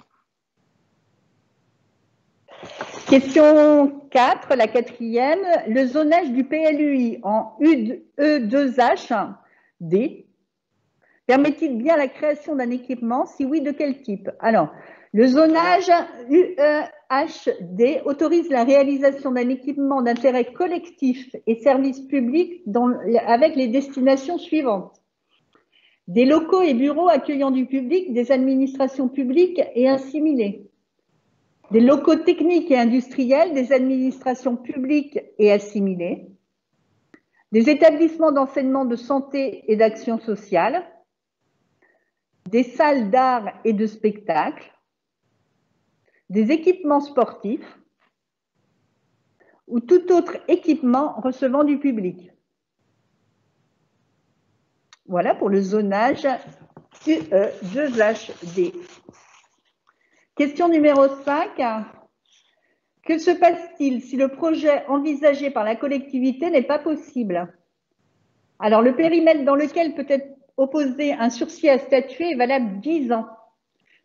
Question 4, la quatrième. Le zonage du PLUI en E2HD permet-il bien la création d'un équipement? Si oui, de quel type? Alors, le zonage UEHD autorise la réalisation d'un équipement d'intérêt collectif et service public avec les destinations suivantes. Des locaux et bureaux accueillant du public, des administrations publiques et assimilées. Des locaux techniques et industriels, des administrations publiques et assimilées. Des établissements d'enseignement de santé et d'action sociale. Des salles d'art et de spectacle. Des équipements sportifs ou tout autre équipement recevant du public. Voilà pour le zonage UE2HD. Question numéro 5. Que se passe-t-il si le projet envisagé par la collectivité n'est pas possible? Alors, le périmètre dans lequel peut être opposé un sursis à statuer est valable 10 ans.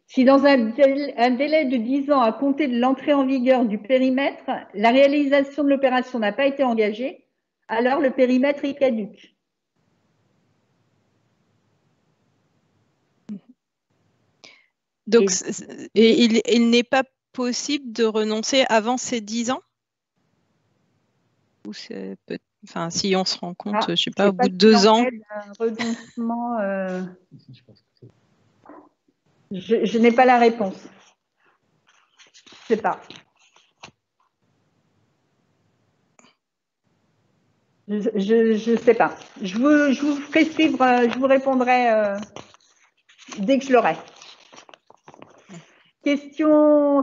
Si dans un délai de 10 ans à compter de l'entrée en vigueur du périmètre, la réalisation de l'opération n'a pas été engagée, alors le périmètre est caduc. Donc, il n'est pas possible de renoncer avant ces 10 ans? Ou enfin, si on se rend compte, je ne sais pas, au bout de 2 ans. Renoncement, je n'ai pas la réponse. Je ne sais pas. Je ne sais pas. Je vous ferai suivre, je vous répondrai dès que je l'aurai. Question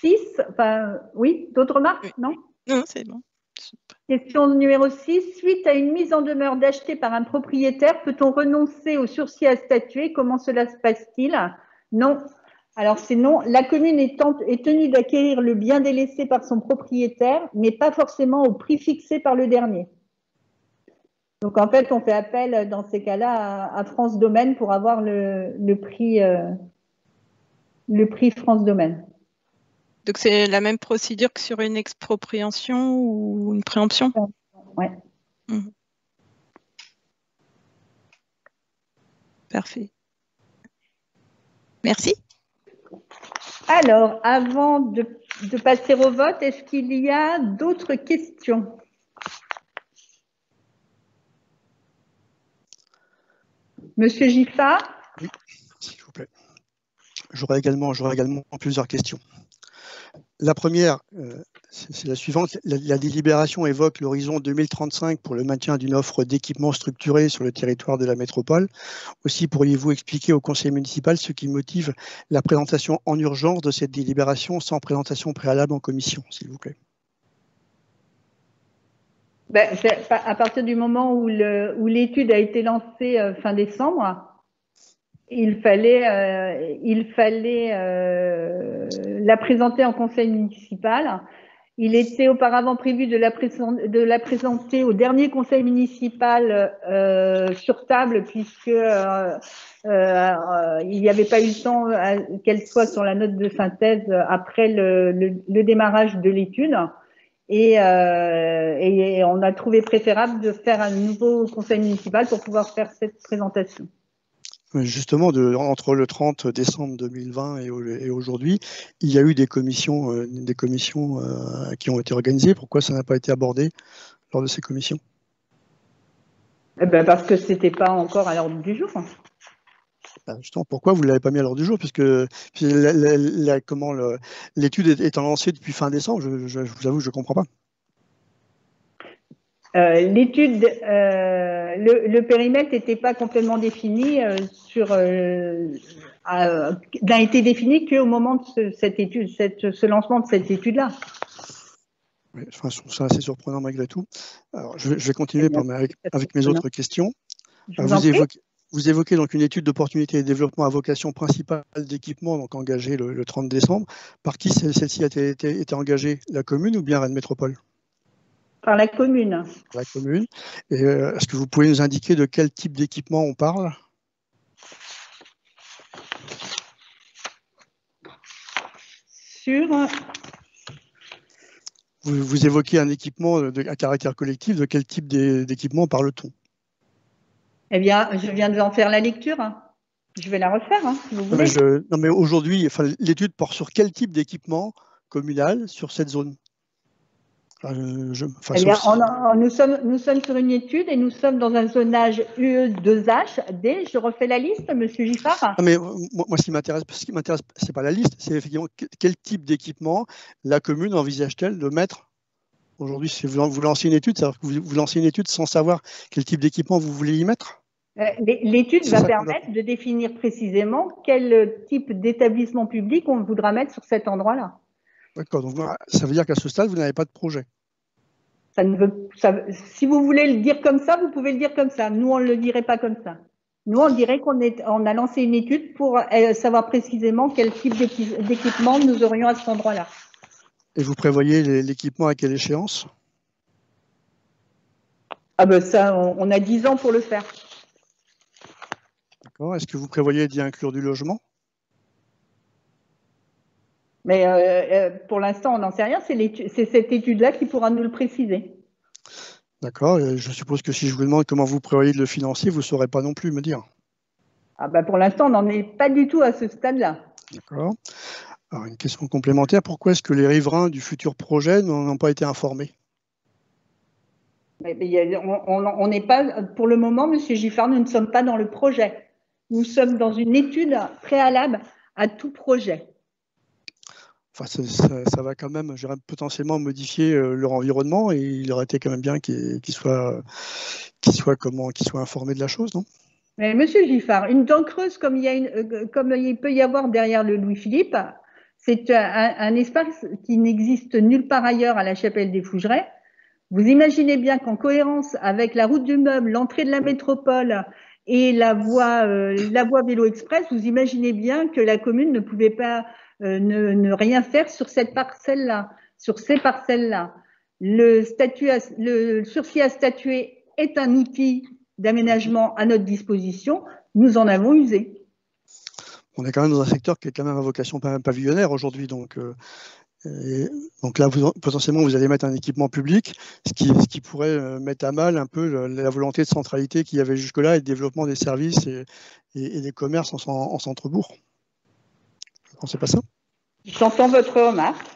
6. Enfin, oui, d'autres remarques? Non? Non, c'est bon. Question numéro 6. Suite à une mise en demeure d'acheter par un propriétaire, peut-on renoncer au sursis à statuer? Comment cela se passe-t-il? Non. Alors, c'est non. La commune est tenue d'acquérir le bien délaissé par son propriétaire, mais pas forcément au prix fixé par le dernier. Donc, en fait, on fait appel dans ces cas-là à France Domaine pour avoir le prix France Domaine. Donc, c'est la même procédure que sur une expropriation ou une préemption? Oui. Mmh. Parfait. Merci. Alors, avant de passer au vote, est-ce qu'il y a d'autres questions? Monsieur Giffard? Oui, s'il vous plaît. J'aurai également plusieurs questions. La première, c'est la suivante. La délibération évoque l'horizon 2035 pour le maintien d'une offre d'équipements structurés sur le territoire de la métropole. Aussi, pourriez-vous expliquer au conseil municipal ce qui motive la présentation en urgence de cette délibération sans présentation préalable en commission, s'il vous plaît? À partir du moment où l'étude a été lancée fin décembre, il fallait la présenter en conseil municipal Il était auparavant prévu de la présenter au dernier conseil municipal sur table, puisque il n'y avait pas eu le temps qu'elle soit sur la note de synthèse après le démarrage de l'étude. Et on a trouvé préférable de faire un nouveau conseil municipal pour pouvoir faire cette présentation. Justement, entre le 30 décembre 2020 et aujourd'hui, il y a eu des commissions qui ont été organisées. Pourquoi ça n'a pas été abordé lors de ces commissions? Eh ben parce que ce n'était pas encore à l'ordre du jour. Justement, pourquoi vous ne l'avez pas mis à l'ordre du jour? Puisque l'étude étant lancée depuis fin décembre, je vous avoue que je ne comprends pas. L'étude, le périmètre n'était pas complètement défini n'a été défini qu'au moment de cette étude, ce lancement de cette étude-là. Oui, enfin, je trouve ça assez surprenant malgré tout. Alors, je vais continuer avec mes autres questions. Vous évoquez donc une étude d'opportunité et de développement à vocation principale d'équipement, donc engagée le 30 décembre. Par qui celle-ci a été engagée? La commune ou bien Rennes Métropole? Par la commune. La commune. Et est-ce que vous pouvez nous indiquer de quel type d'équipement on parle? Vous évoquez un équipement à caractère collectif. De quel type d'équipement parle-t-on? Eh bien, je viens de en faire la lecture. Je vais la refaire, si vous voulez. Non, mais aujourd'hui, l'étude porte sur quel type d'équipement communal sur cette zone? Eh bien, nous sommes sur une étude et nous sommes dans un zonage UE2H, D. Je refais la liste, Monsieur Giffard. Non, mais moi, ce qui m'intéresse, c'est pas la liste, c'est effectivement quel type d'équipement la commune envisage-t-elle de mettre aujourd'hui? Si vous lancez une étude, c'est-à-dire que vous lancez une étude sans savoir quel type d'équipement vous voulez y mettre? L'étude va permettre de définir précisément quel type d'établissement public on voudra mettre sur cet endroit-là. D'accord, donc ça veut dire qu'à ce stade, vous n'avez pas de projet. Si vous voulez le dire comme ça, vous pouvez le dire comme ça. Nous, on ne le dirait pas comme ça. Nous, on dirait qu'on a lancé une étude pour savoir précisément quel type d'équipement nous aurions à cet endroit-là. Et vous prévoyez l'équipement à quelle échéance? Ah ben ça, on a 10 ans pour le faire. D'accord. Est-ce que vous prévoyez d'y inclure du logement? Mais pour l'instant, on n'en sait rien. C'est cette étude-là qui pourra nous le préciser. D'accord. Je suppose que si je vous demande comment vous prévoyez de le financer, vous ne saurez pas non plus me dire. Ah ben pour l'instant, on n'en est pas du tout à ce stade-là. D'accord. Alors, une question complémentaire. Pourquoi est-ce que les riverains du futur projet n'ont pas été informés? On n'est pas, pour le moment, Monsieur Giffard, nous ne sommes pas dans le projet. Nous sommes dans une étude préalable à tout projet. Enfin, ça va quand même, je dirais, potentiellement modifier leur environnement et il aurait été quand même bien qu'ils soient informés de la chose, non? Mais Monsieur Giffard, une dent creuse comme il peut y avoir derrière le Louis-Philippe, c'est un espace qui n'existe nulle part ailleurs à la Chapelle des Fougerets. Vous imaginez bien qu'en cohérence avec la route du Meuble, l'entrée de la métropole et la voie Vélo Express, vous imaginez bien que la commune ne pouvait pas ne rien faire sur cette parcelle-là, sur ces parcelles-là. Le sursis à statuer est un outil d'aménagement à notre disposition. Nous en avons usé. On est quand même dans un secteur qui est quand même à vocation pavillonnaire aujourd'hui, donc là, potentiellement, vous allez mettre un équipement public, ce qui pourrait mettre à mal un peu la volonté de centralité qu'il y avait jusque-là et de développement des services et des commerces en centre-bourg. Vous ne pensez pas ça? J'entends votre remarque.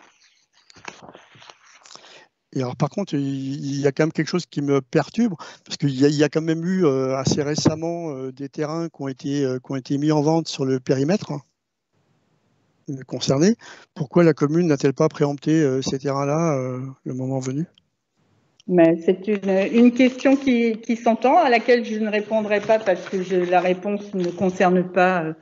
Et alors, par contre, il y a quand même quelque chose qui me perturbe, parce qu'il y a quand même eu assez récemment des terrains qui ont été mis en vente sur le périmètre concernés. Pourquoi la commune n'a-t-elle pas préempté ces terrains-là le moment venu? Mais c'est une question qui s'entend, à laquelle je ne répondrai pas parce que la réponse ne concerne pas.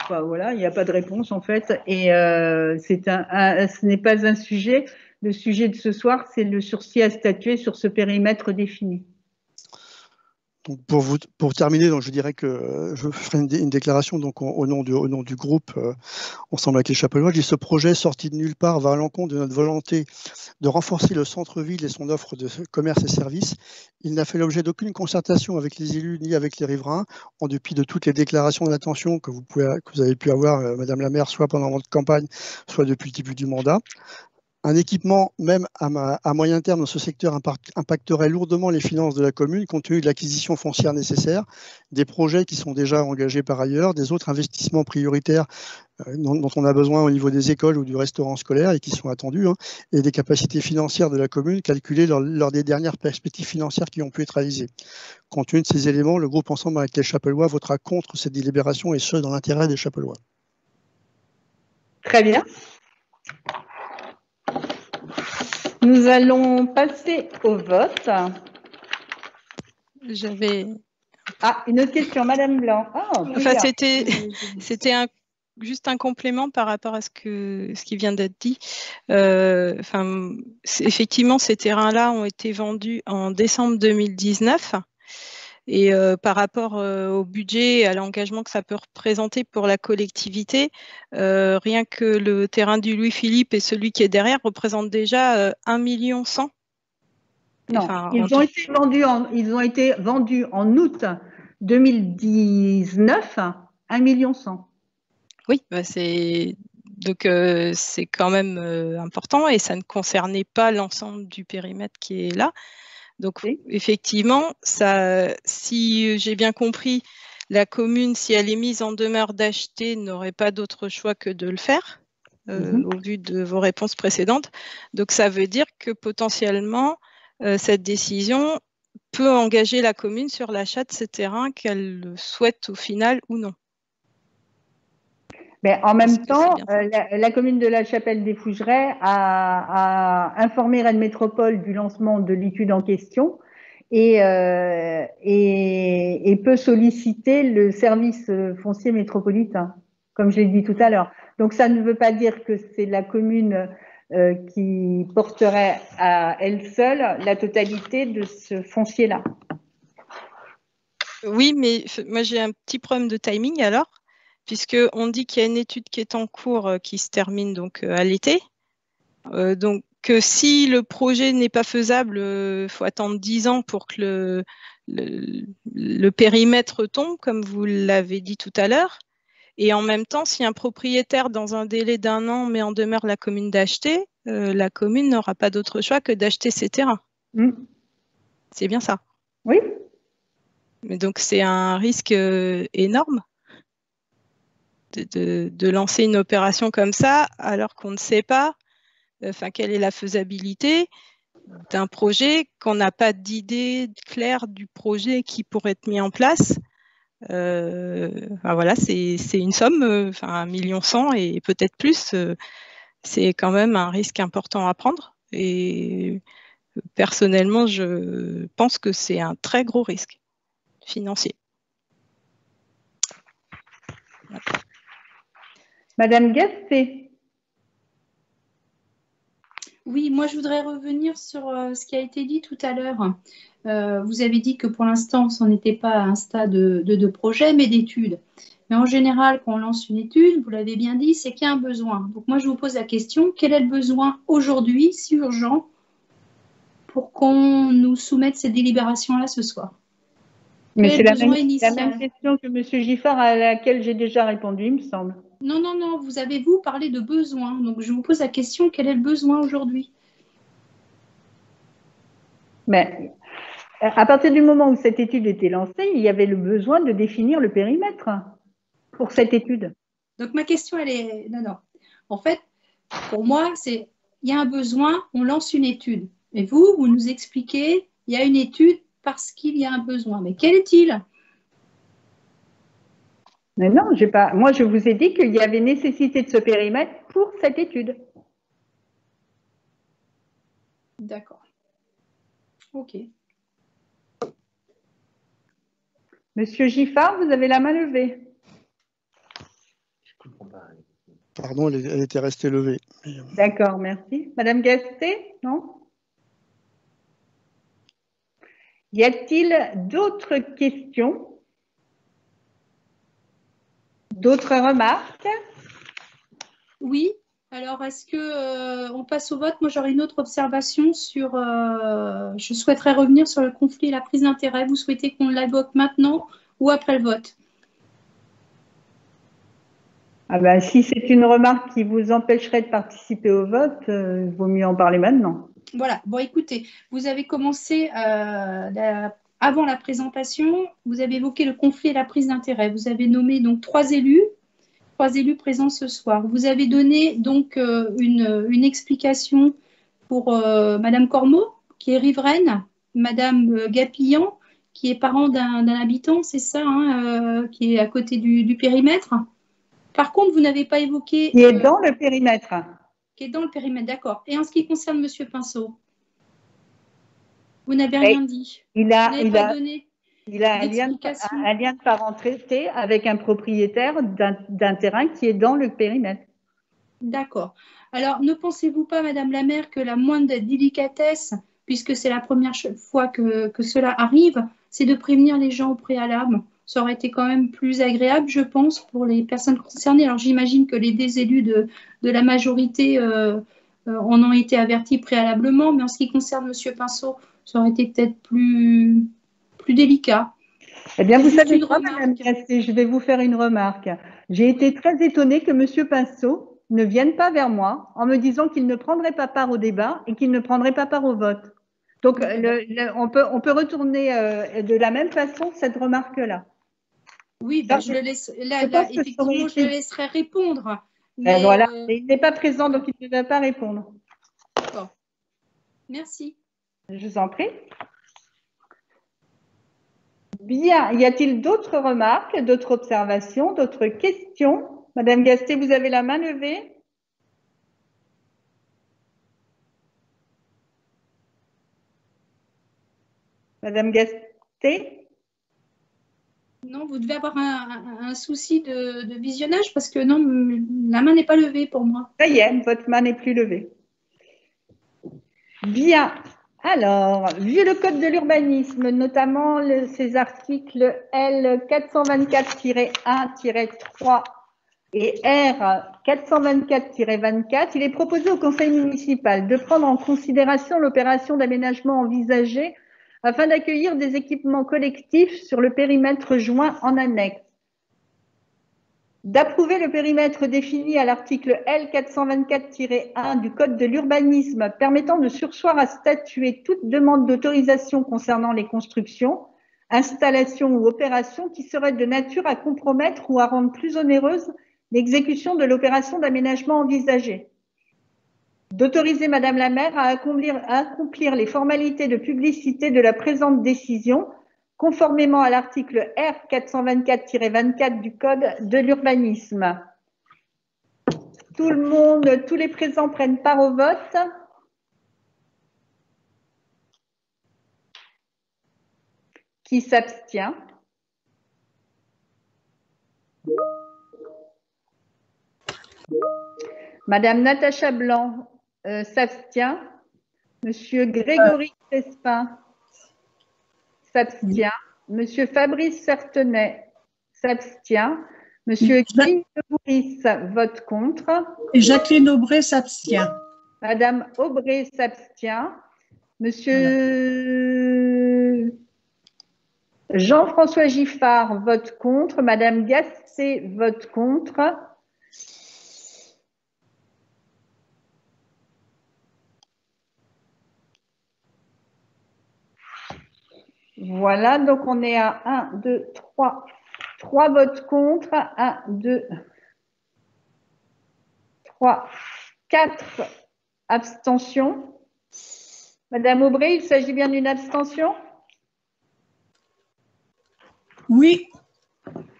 Voilà, il n'y a pas de réponse en fait. Et ce n'est pas un sujet. Le sujet de ce soir, c'est le sursis à statuer sur ce périmètre défini. Donc pour terminer, donc je dirais que je ferai une déclaration donc au nom du groupe Ensemble avec les Chapellois. Ce projet sorti de nulle part va à l'encontre de notre volonté de renforcer le centre-ville et son offre de commerce et services. Il n'a fait l'objet d'aucune concertation avec les élus ni avec les riverains, en dépit de toutes les déclarations d'intention que vous avez pu avoir, Madame la maire, soit pendant votre campagne, soit depuis le début du mandat. Un équipement, même à moyen terme, dans ce secteur impacterait lourdement les finances de la commune, compte tenu de l'acquisition foncière nécessaire, des projets qui sont déjà engagés par ailleurs, des autres investissements prioritaires dont on a besoin au niveau des écoles ou du restaurant scolaire et qui sont attendus, et des capacités financières de la commune calculées lors des dernières perspectives financières qui ont pu être réalisées. Compte tenu de ces éléments, le groupe Ensemble avec les Chapellois votera contre cette délibération, et ce, dans l'intérêt des Chapellois. Très bien. Nous allons passer au vote. J'avais... Ah, une autre question, Madame Blanc. Oh, enfin, c'était juste un complément par rapport à ce qui vient d'être dit. Effectivement, ces terrains-là ont été vendus en décembre 2019. Et par rapport au budget et à l'engagement que ça peut représenter pour la collectivité, rien que le terrain du Louis-Philippe et celui qui est derrière représentent déjà 1,1 million. Non, ils ont été vendus en août 2019, 1,1 million. Oui, bah c'est quand même important, et ça ne concernait pas l'ensemble du périmètre qui est là. Donc, oui, effectivement, si j'ai bien compris, la commune, si elle est mise en demeure d'acheter, n'aurait pas d'autre choix que de le faire, au vu de vos réponses précédentes. Donc, ça veut dire que potentiellement, cette décision peut engager la commune sur l'achat de ces terrains, qu'elle souhaite au final ou non. Mais en même temps, la commune de La Chapelle-des-Fougerets a informé Rennes Métropole du lancement de l'étude en question et peut solliciter le service foncier métropolitain, comme je l'ai dit tout à l'heure. Donc ça ne veut pas dire que c'est la commune qui porterait à elle seule la totalité de ce foncier-là. Oui, mais moi j'ai un petit problème de timing alors, puisqu'on dit qu'il y a une étude qui est en cours qui se termine donc à l'été. Donc si le projet n'est pas faisable, il faut attendre 10 ans pour que le périmètre tombe, comme vous l'avez dit tout à l'heure. Et en même temps, si un propriétaire, dans un délai d'1 an, met en demeure la commune d'acheter, la commune n'aura pas d'autre choix que d'acheter ces terrains. C'est bien ça? Oui. Mais donc, c'est un risque énorme de lancer une opération comme ça, alors qu'on ne sait pas quelle est la faisabilité d'un projet, qu'on n'a pas d'idée claire du projet qui pourrait être mis en place. Voilà, c'est une somme, 1,1 million et peut-être plus. C'est quand même un risque important à prendre. Et personnellement, je pense que c'est un très gros risque financier. Voilà. Madame Gasté. Oui, moi je voudrais revenir sur ce qui a été dit tout à l'heure. Vous avez dit que pour l'instant, on n'en était pas à un stade de projet, mais d'études. Mais en général, quand on lance une étude, vous l'avez bien dit, c'est qu'il y a un besoin. Donc moi, je vous pose la question, quel est le besoin aujourd'hui, si urgent, pour qu'on nous soumette ces délibérations-là ce soir? Mais c'est la même question que M. Giffard, à laquelle j'ai déjà répondu, il me semble. Non, non, non, vous avez parlé de besoin. Donc, je vous pose la question, quel est le besoin aujourd'hui? Mais à partir du moment où cette étude était lancée, il y avait le besoin de définir le périmètre pour cette étude. Donc, ma question, elle est... Non, non. En fait, pour moi, c'est il y a un besoin, on lance une étude. Et vous nous expliquez, il y a une étude parce qu'il y a un besoin. Mais quel est-il? Mais non, moi, je vous ai dit qu'il y avait nécessité de ce périmètre pour cette étude. D'accord. OK. Monsieur Giffard, vous avez la main levée. Pardon, elle était restée levée. D'accord, merci. Madame Gasté, non? Y a-t-il d'autres questions? D'autres remarques? Oui. Alors, est-ce que on passe au vote? Moi, j'aurais une autre observation sur. Je souhaiterais revenir sur le conflit et la prise d'intérêt. Vous souhaitez qu'on l'évoque maintenant ou après le vote? Ah ben, si c'est une remarque qui vous empêcherait de participer au vote, il vaut mieux en parler maintenant. Voilà. Bon, écoutez, vous avez commencé avant la présentation, vous avez évoqué le conflit et la prise d'intérêt. Vous avez nommé donc trois élus présents ce soir. Vous avez donné donc une explication pour Madame Cormeau, qui est riveraine, Madame Gapillan, qui est parent d'un habitant, c'est ça, hein, qui est à côté du périmètre. Par contre, vous n'avez pas évoqué… Qui est dans le périmètre. Qui est dans le périmètre, d'accord. Et en ce qui concerne Monsieur Pinceau, vous n'avez rien dit. Il a un lien de parenté avec un propriétaire d'un terrain qui est dans le périmètre. D'accord. Alors, ne pensez-vous pas, Madame la maire, que la moindre délicatesse, puisque c'est la première fois que cela arrive, c'est de prévenir les gens au préalable? Ça aurait été quand même plus agréable, je pense, pour les personnes concernées. Alors, j'imagine que les deux élus de la majorité en ont été avertis préalablement, mais en ce qui concerne Monsieur Pinceau, ça aurait été peut-être plus délicat. Eh bien, vous savez quoi, Madame Gasté, je vais vous faire une remarque. J'ai été très étonnée que Monsieur Pinceau ne vienne pas vers moi en me disant qu'il ne prendrait pas part au débat et qu'il ne prendrait pas part au vote. Donc, on peut retourner de la même façon cette remarque-là. Oui, ben, je le laisse. Là, effectivement, je le laisserai répondre. Mais, voilà, il n'est pas présent, donc il ne va pas répondre. D'accord. Merci. Je vous en prie. Bien, y a-t-il d'autres remarques, d'autres observations, d'autres questions? Madame Gasté, vous avez la main levée. Madame Gasté? Non, vous devez avoir un souci de visionnage parce que non, la main n'est pas levée pour moi. Ça y est, votre main n'est plus levée. Bien. Alors, vu le code de l'urbanisme, notamment ces articles L 424-1-3 et R 424-24, il est proposé au conseil municipal de prendre en considération l'opération d'aménagement envisagée afin d'accueillir des équipements collectifs sur le périmètre joint en annexe. D'approuver le périmètre défini à l'article L 424-1 du Code de l'urbanisme permettant de surseoir à statuer toute demande d'autorisation concernant les constructions, installations ou opérations qui seraient de nature à compromettre ou à rendre plus onéreuse l'exécution de l'opération d'aménagement envisagée. D'autoriser Madame la maire à accomplir les formalités de publicité de la présente décision conformément à l'article R 424-24 du Code de l'urbanisme. Tous les présents prennent part au vote. Qui s'abstient? Madame Natacha Blanc s'abstient. Monsieur Grégory Crespin s'abstient. Monsieur Fabrice Certenay s'abstient. Monsieur Guy de Bourris vote contre. Et Jacqueline Aubray s'abstient. Madame Aubray s'abstient. Monsieur Jean-François Giffard vote contre. Madame Gasté vote contre. Voilà, donc on est à 1, 2, 3. 3 votes contre. 1, 2, 3, 4 abstentions. Madame Aubray, il s'agit bien d'une abstention? Oui.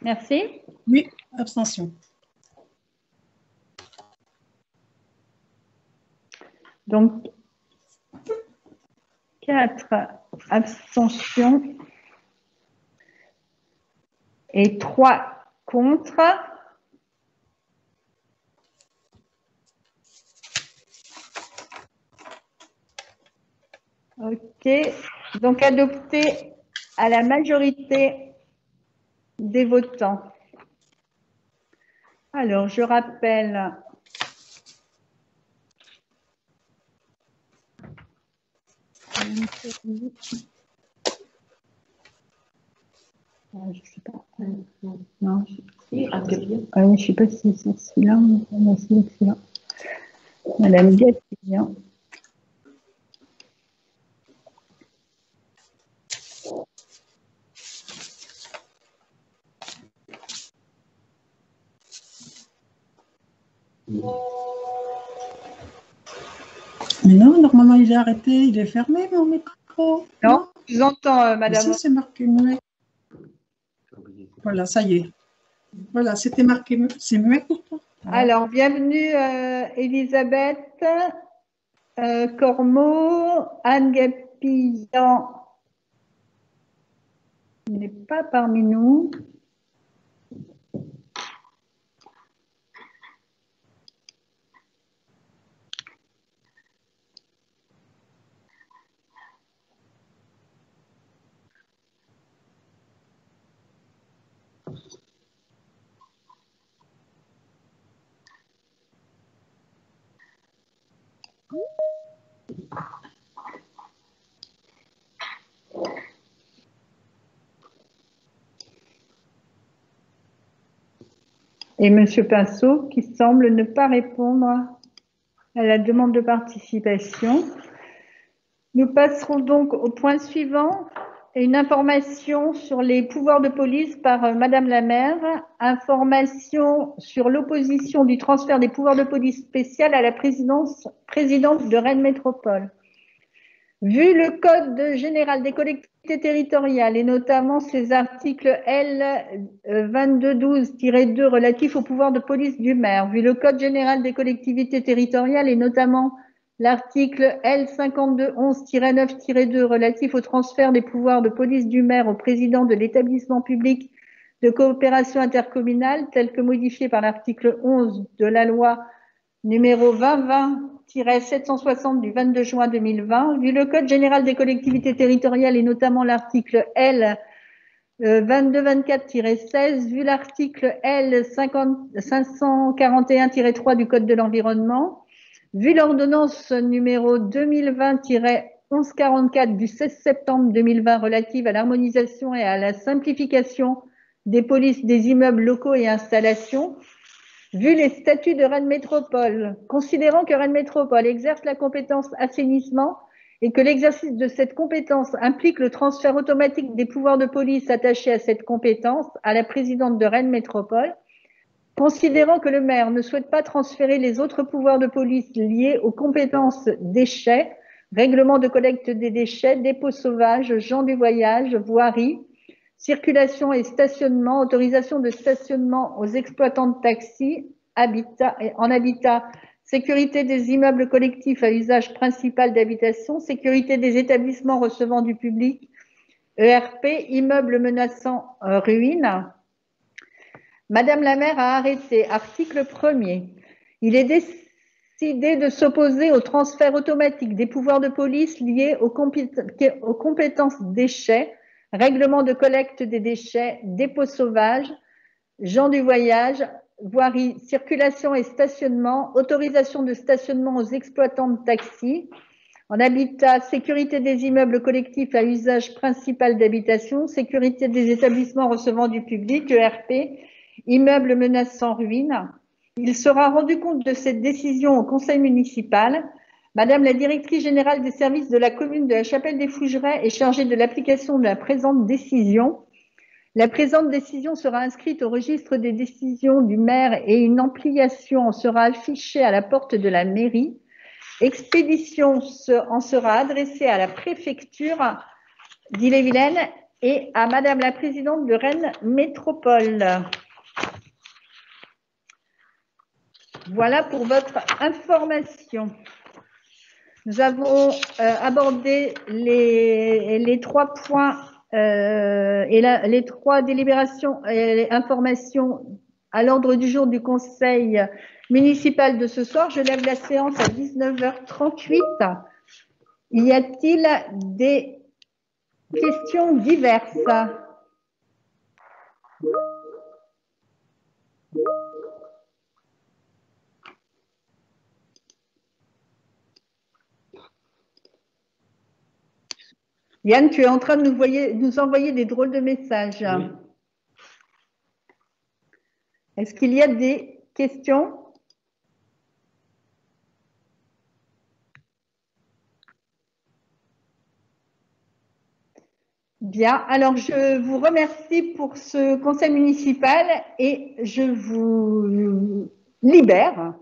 Merci. Oui, abstention. Donc, 4 abstentions et 3 contre. Ok. Donc adopté à la majorité des votants. Alors, je rappelle je sais pas. Non, je sais pas si c'est celui-là ou celui-là. Madame Gatillon. Mais non, normalement, il est arrêté, il est fermé, mon micro. Non, je vous entends, madame. Si, c'est marqué muet. Voilà, ça y est. Voilà, c'était marqué, c'est muet pour toi. Alors, bienvenue Elisabeth Cormeau, Anne Gapillan n'est pas parmi nous. Et M. Pinceau qui semble ne pas répondre à la demande de participation. Nous passerons donc au point suivant, une information sur les pouvoirs de police par Madame la maire, information sur l'opposition du transfert des pouvoirs de police spéciale à la présidente de Rennes Métropole. Vu le Code général des collectivités territoriales et notamment ses articles L 2212-2 relatifs au pouvoir de police du maire, vu le Code général des collectivités territoriales et notamment l'article L 5211-9-2 relatif au transfert des pouvoirs de police du maire au président de l'établissement public de coopération intercommunale tel que modifié par l'article 11 de la loi numéro 2020-760 du 22 juin 2020, vu le Code général des collectivités territoriales et notamment l'article L 2224-16, vu l'article L 541-3 du Code de l'environnement, vu l'ordonnance numéro 2020-1144 du 16 septembre 2020 relative à l'harmonisation et à la simplification des polices des immeubles locaux et installations, vu les statuts de Rennes Métropole, considérant que Rennes Métropole exerce la compétence assainissement et que l'exercice de cette compétence implique le transfert automatique des pouvoirs de police attachés à cette compétence à la présidente de Rennes Métropole, considérant que le maire ne souhaite pas transférer les autres pouvoirs de police liés aux compétences déchets, règlement de collecte des déchets, dépôts sauvages, gens du voyage, voirie, circulation et stationnement, autorisation de stationnement aux exploitants de taxis, en habitat, sécurité des immeubles collectifs à usage principal d'habitation, sécurité des établissements recevant du public, ERP, immeubles menaçant ruine. Madame la maire a arrêté, article 1er. Il est décidé de s'opposer au transfert automatique des pouvoirs de police liés aux compétences déchets, règlement de collecte des déchets, dépôts sauvages, gens du voyage, voirie, circulation et stationnement, autorisation de stationnement aux exploitants de taxis, en habitat, sécurité des immeubles collectifs à usage principal d'habitation, sécurité des établissements recevant du public, ERP, immeubles menaçant ruine. Il sera rendu compte de cette décision au conseil municipal. Madame la directrice générale des services de la commune de la Chapelle-des-Fougerets est chargée de l'application de la présente décision. La présente décision sera inscrite au registre des décisions du maire et une ampliation en sera affichée à la porte de la mairie. Expédition en sera adressée à la préfecture d'Ille-et-Vilaine et à Madame la présidente de Rennes Métropole. Voilà pour votre information. Nous avons abordé les 3 points et les 3 délibérations et informations à l'ordre du jour du conseil municipal de ce soir. Je lève la séance à 19h38. Y a-t-il des questions diverses. Yann, tu es en train de nous envoyer des drôles de messages. Oui. Est-ce qu'il y a des questions? Bien, alors je vous remercie pour ce conseil municipal et je vous libère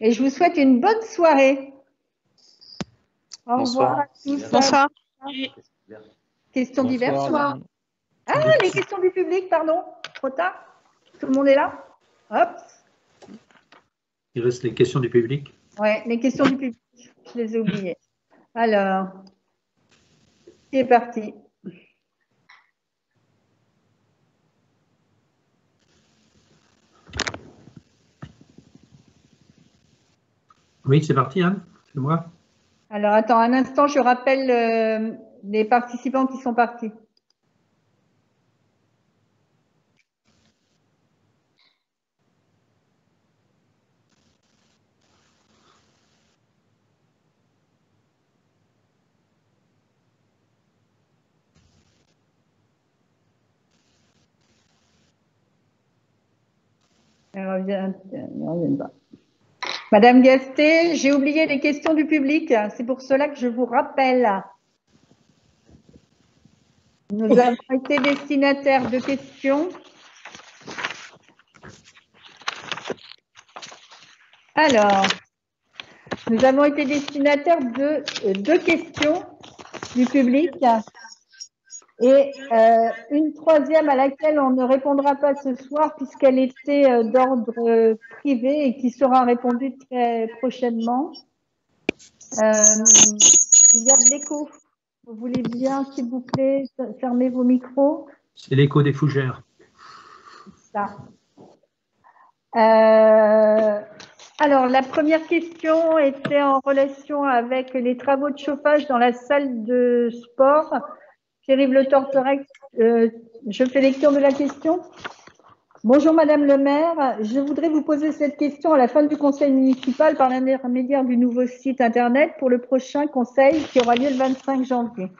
et je vous souhaite une bonne soirée. Au revoir à tous. Bonsoir. Questions diverses? Ah, les questions du public, pardon. Trop tard? Tout le monde est là? Hop. Il reste les questions du public. Oui, les questions du public. Je les ai oubliées. Alors, c'est parti. Oui, c'est parti, Anne. C'est moi. Alors, attends un instant, je rappelle les participants qui sont partis. Elle ne revient pas. Madame Gasté, j'ai oublié les questions du public. C'est pour cela que je vous rappelle. Nous avons été destinataires de questions. Alors, nous avons été destinataires de 2 questions du public et une troisième à laquelle on ne répondra pas ce soir puisqu'elle était d'ordre privé et qui sera répondue très prochainement. Il y a de l'écho. Vous voulez bien, s'il vous plaît, fermer vos micros? C'est l'écho des fougères. Ça. Alors, la première question était en relation avec les travaux de chauffage dans la salle de sport. Pierre-Yves Le Tortorec, je fais lecture de la question. Bonjour Madame le maire, je voudrais vous poser cette question à la fin du conseil municipal par l'intermédiaire du nouveau site internet pour le prochain conseil qui aura lieu le 25 janvier.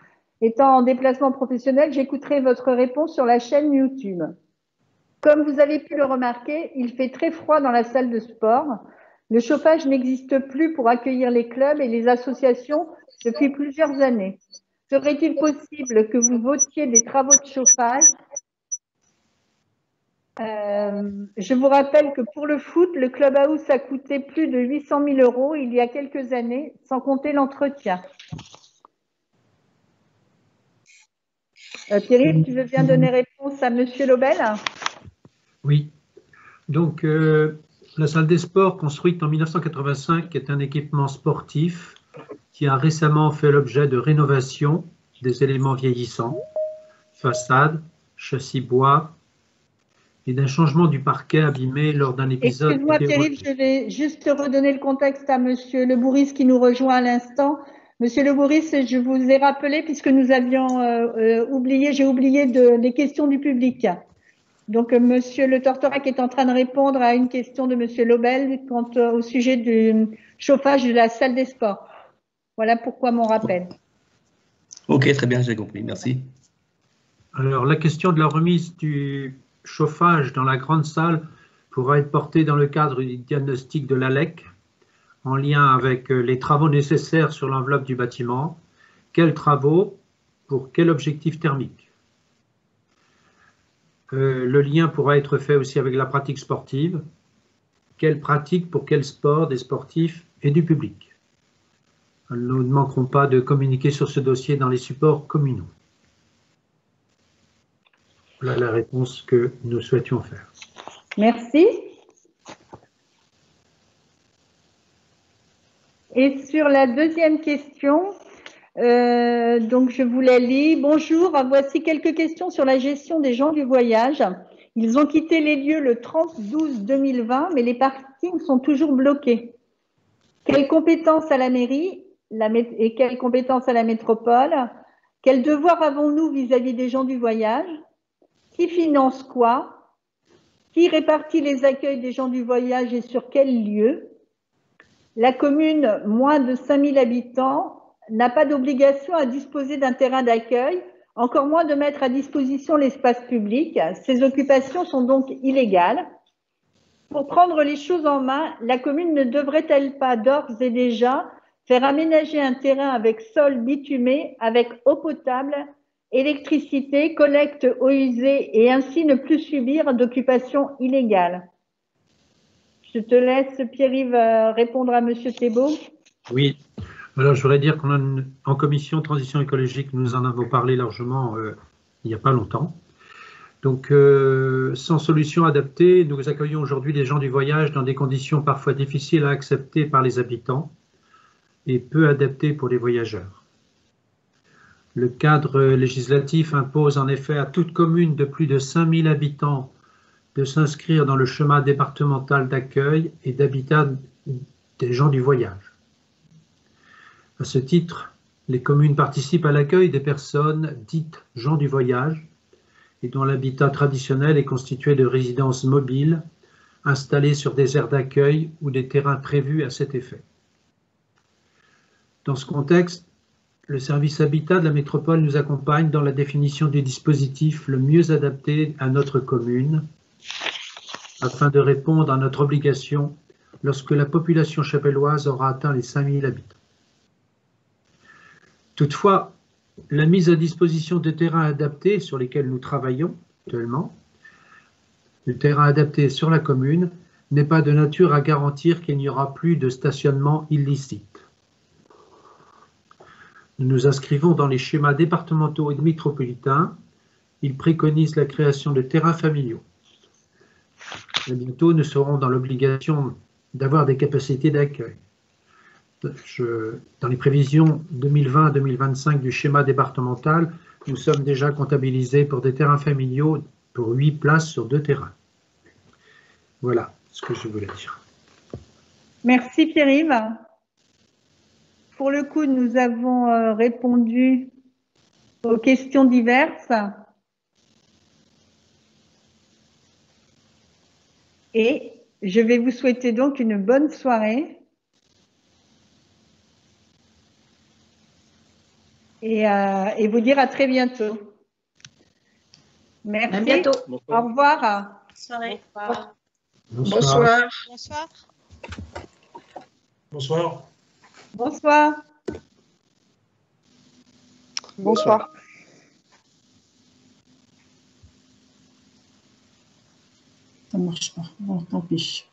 Étant en déplacement professionnel, j'écouterai votre réponse sur la chaîne YouTube. Comme vous avez pu le remarquer, il fait très froid dans la salle de sport. Le chauffage n'existe plus pour accueillir les clubs et les associations depuis plusieurs années. Serait-il possible que vous votiez des travaux de chauffage? Je vous rappelle que pour le foot, le clubhouse a coûté plus de 800 000 € il y a quelques années, sans compter l'entretien. Thierry, tu veux bien donner réponse à Monsieur Lobel? Oui. Donc, la salle des sports, construite en 1985, est un équipement sportif qui a récemment fait l'objet de rénovation des éléments vieillissants, façade, châssis bois, et d'un changement du parquet abîmé lors d'un épisode. Excuse-moi Pierre-Yves, je vais juste redonner le contexte à Monsieur Le Bourris qui nous rejoint à l'instant. Monsieur Le Bourris, je vous ai rappelé puisque nous avions j'ai oublié les questions du public. Donc Monsieur Le Tortorec est en train de répondre à une question de Monsieur Lobel quant au sujet du chauffage de la salle des sports. Voilà pourquoi mon rappel. Ok, très bien, j'ai compris, merci. Alors, la question de la remise du chauffage dans la grande salle pourra être portée dans le cadre du diagnostic de l'ALEC, en lien avec les travaux nécessaires sur l'enveloppe du bâtiment. Quels travaux pour quel objectif thermique? Le lien pourra être fait aussi avec la pratique sportive. Quelle pratique pour quel sport des sportifs et du public? Nous ne manquerons pas de communiquer sur ce dossier dans les supports communaux. Voilà la réponse que nous souhaitions faire. Merci. Et sur la deuxième question, donc je vous la lis. Bonjour, voici quelques questions sur la gestion des gens du voyage. Ils ont quitté les lieux le 30/12/2020, mais les parkings sont toujours bloqués. Quelles compétences à la mairie et quelles compétences à la métropole? Quel devoir avons-nous vis-à-vis des gens du voyage? Qui finance quoi? Qui répartit les accueils des gens du voyage et sur quel lieu? La commune, moins de 5000 habitants, n'a pas d'obligation à disposer d'un terrain d'accueil, encore moins de mettre à disposition l'espace public. Ces occupations sont donc illégales. Pour prendre les choses en main, la commune ne devrait-elle pas d'ores et déjà faire aménager un terrain avec sol bitumé, avec eau potable, électricité, collecte eau usée et ainsi ne plus subir d'occupation illégale? Je te laisse, Pierre-Yves, répondre à M. Thébault. Oui. Alors, je voudrais dire qu'en commission transition écologique, nous en avons parlé largement il n'y a pas longtemps. Donc, sans solution adaptée, nous accueillons aujourd'hui les gens du voyage dans des conditions parfois difficiles à accepter par les habitants et peu adaptées pour les voyageurs. Le cadre législatif impose en effet à toute commune de plus de 5000 habitants de s'inscrire dans le schéma départemental d'accueil et d'habitat des gens du voyage. À ce titre, les communes participent à l'accueil des personnes dites gens du voyage et dont l'habitat traditionnel est constitué de résidences mobiles installées sur des aires d'accueil ou des terrains prévus à cet effet. Dans ce contexte, le service habitat de la métropole nous accompagne dans la définition du dispositif le mieux adapté à notre commune afin de répondre à notre obligation lorsque la population chapelloise aura atteint les 5000 habitants. Toutefois, la mise à disposition de terrains adaptés sur lesquels nous travaillons actuellement, le terrain adapté sur la commune, n'est pas de nature à garantir qu'il n'y aura plus de stationnement illicite. Nous nous inscrivons dans les schémas départementaux et métropolitains. Ils préconisent la création de terrains familiaux. Et bientôt, nous serons dans l'obligation d'avoir des capacités d'accueil. Dans les prévisions 2020-2025 du schéma départemental, nous sommes déjà comptabilisés pour des terrains familiaux pour 8 places sur 2 terrains. Voilà ce que je voulais dire. Merci Pierre-Yves. Pour le coup, nous avons répondu aux questions diverses. Et je vais vous souhaiter donc une bonne soirée. Et vous dire à très bientôt. Merci. À bientôt. Au revoir. Soirée. Bonsoir. Bonsoir. Bonsoir. Bonsoir. Bonsoir. Ça ne marche pas. Bon, tant pis.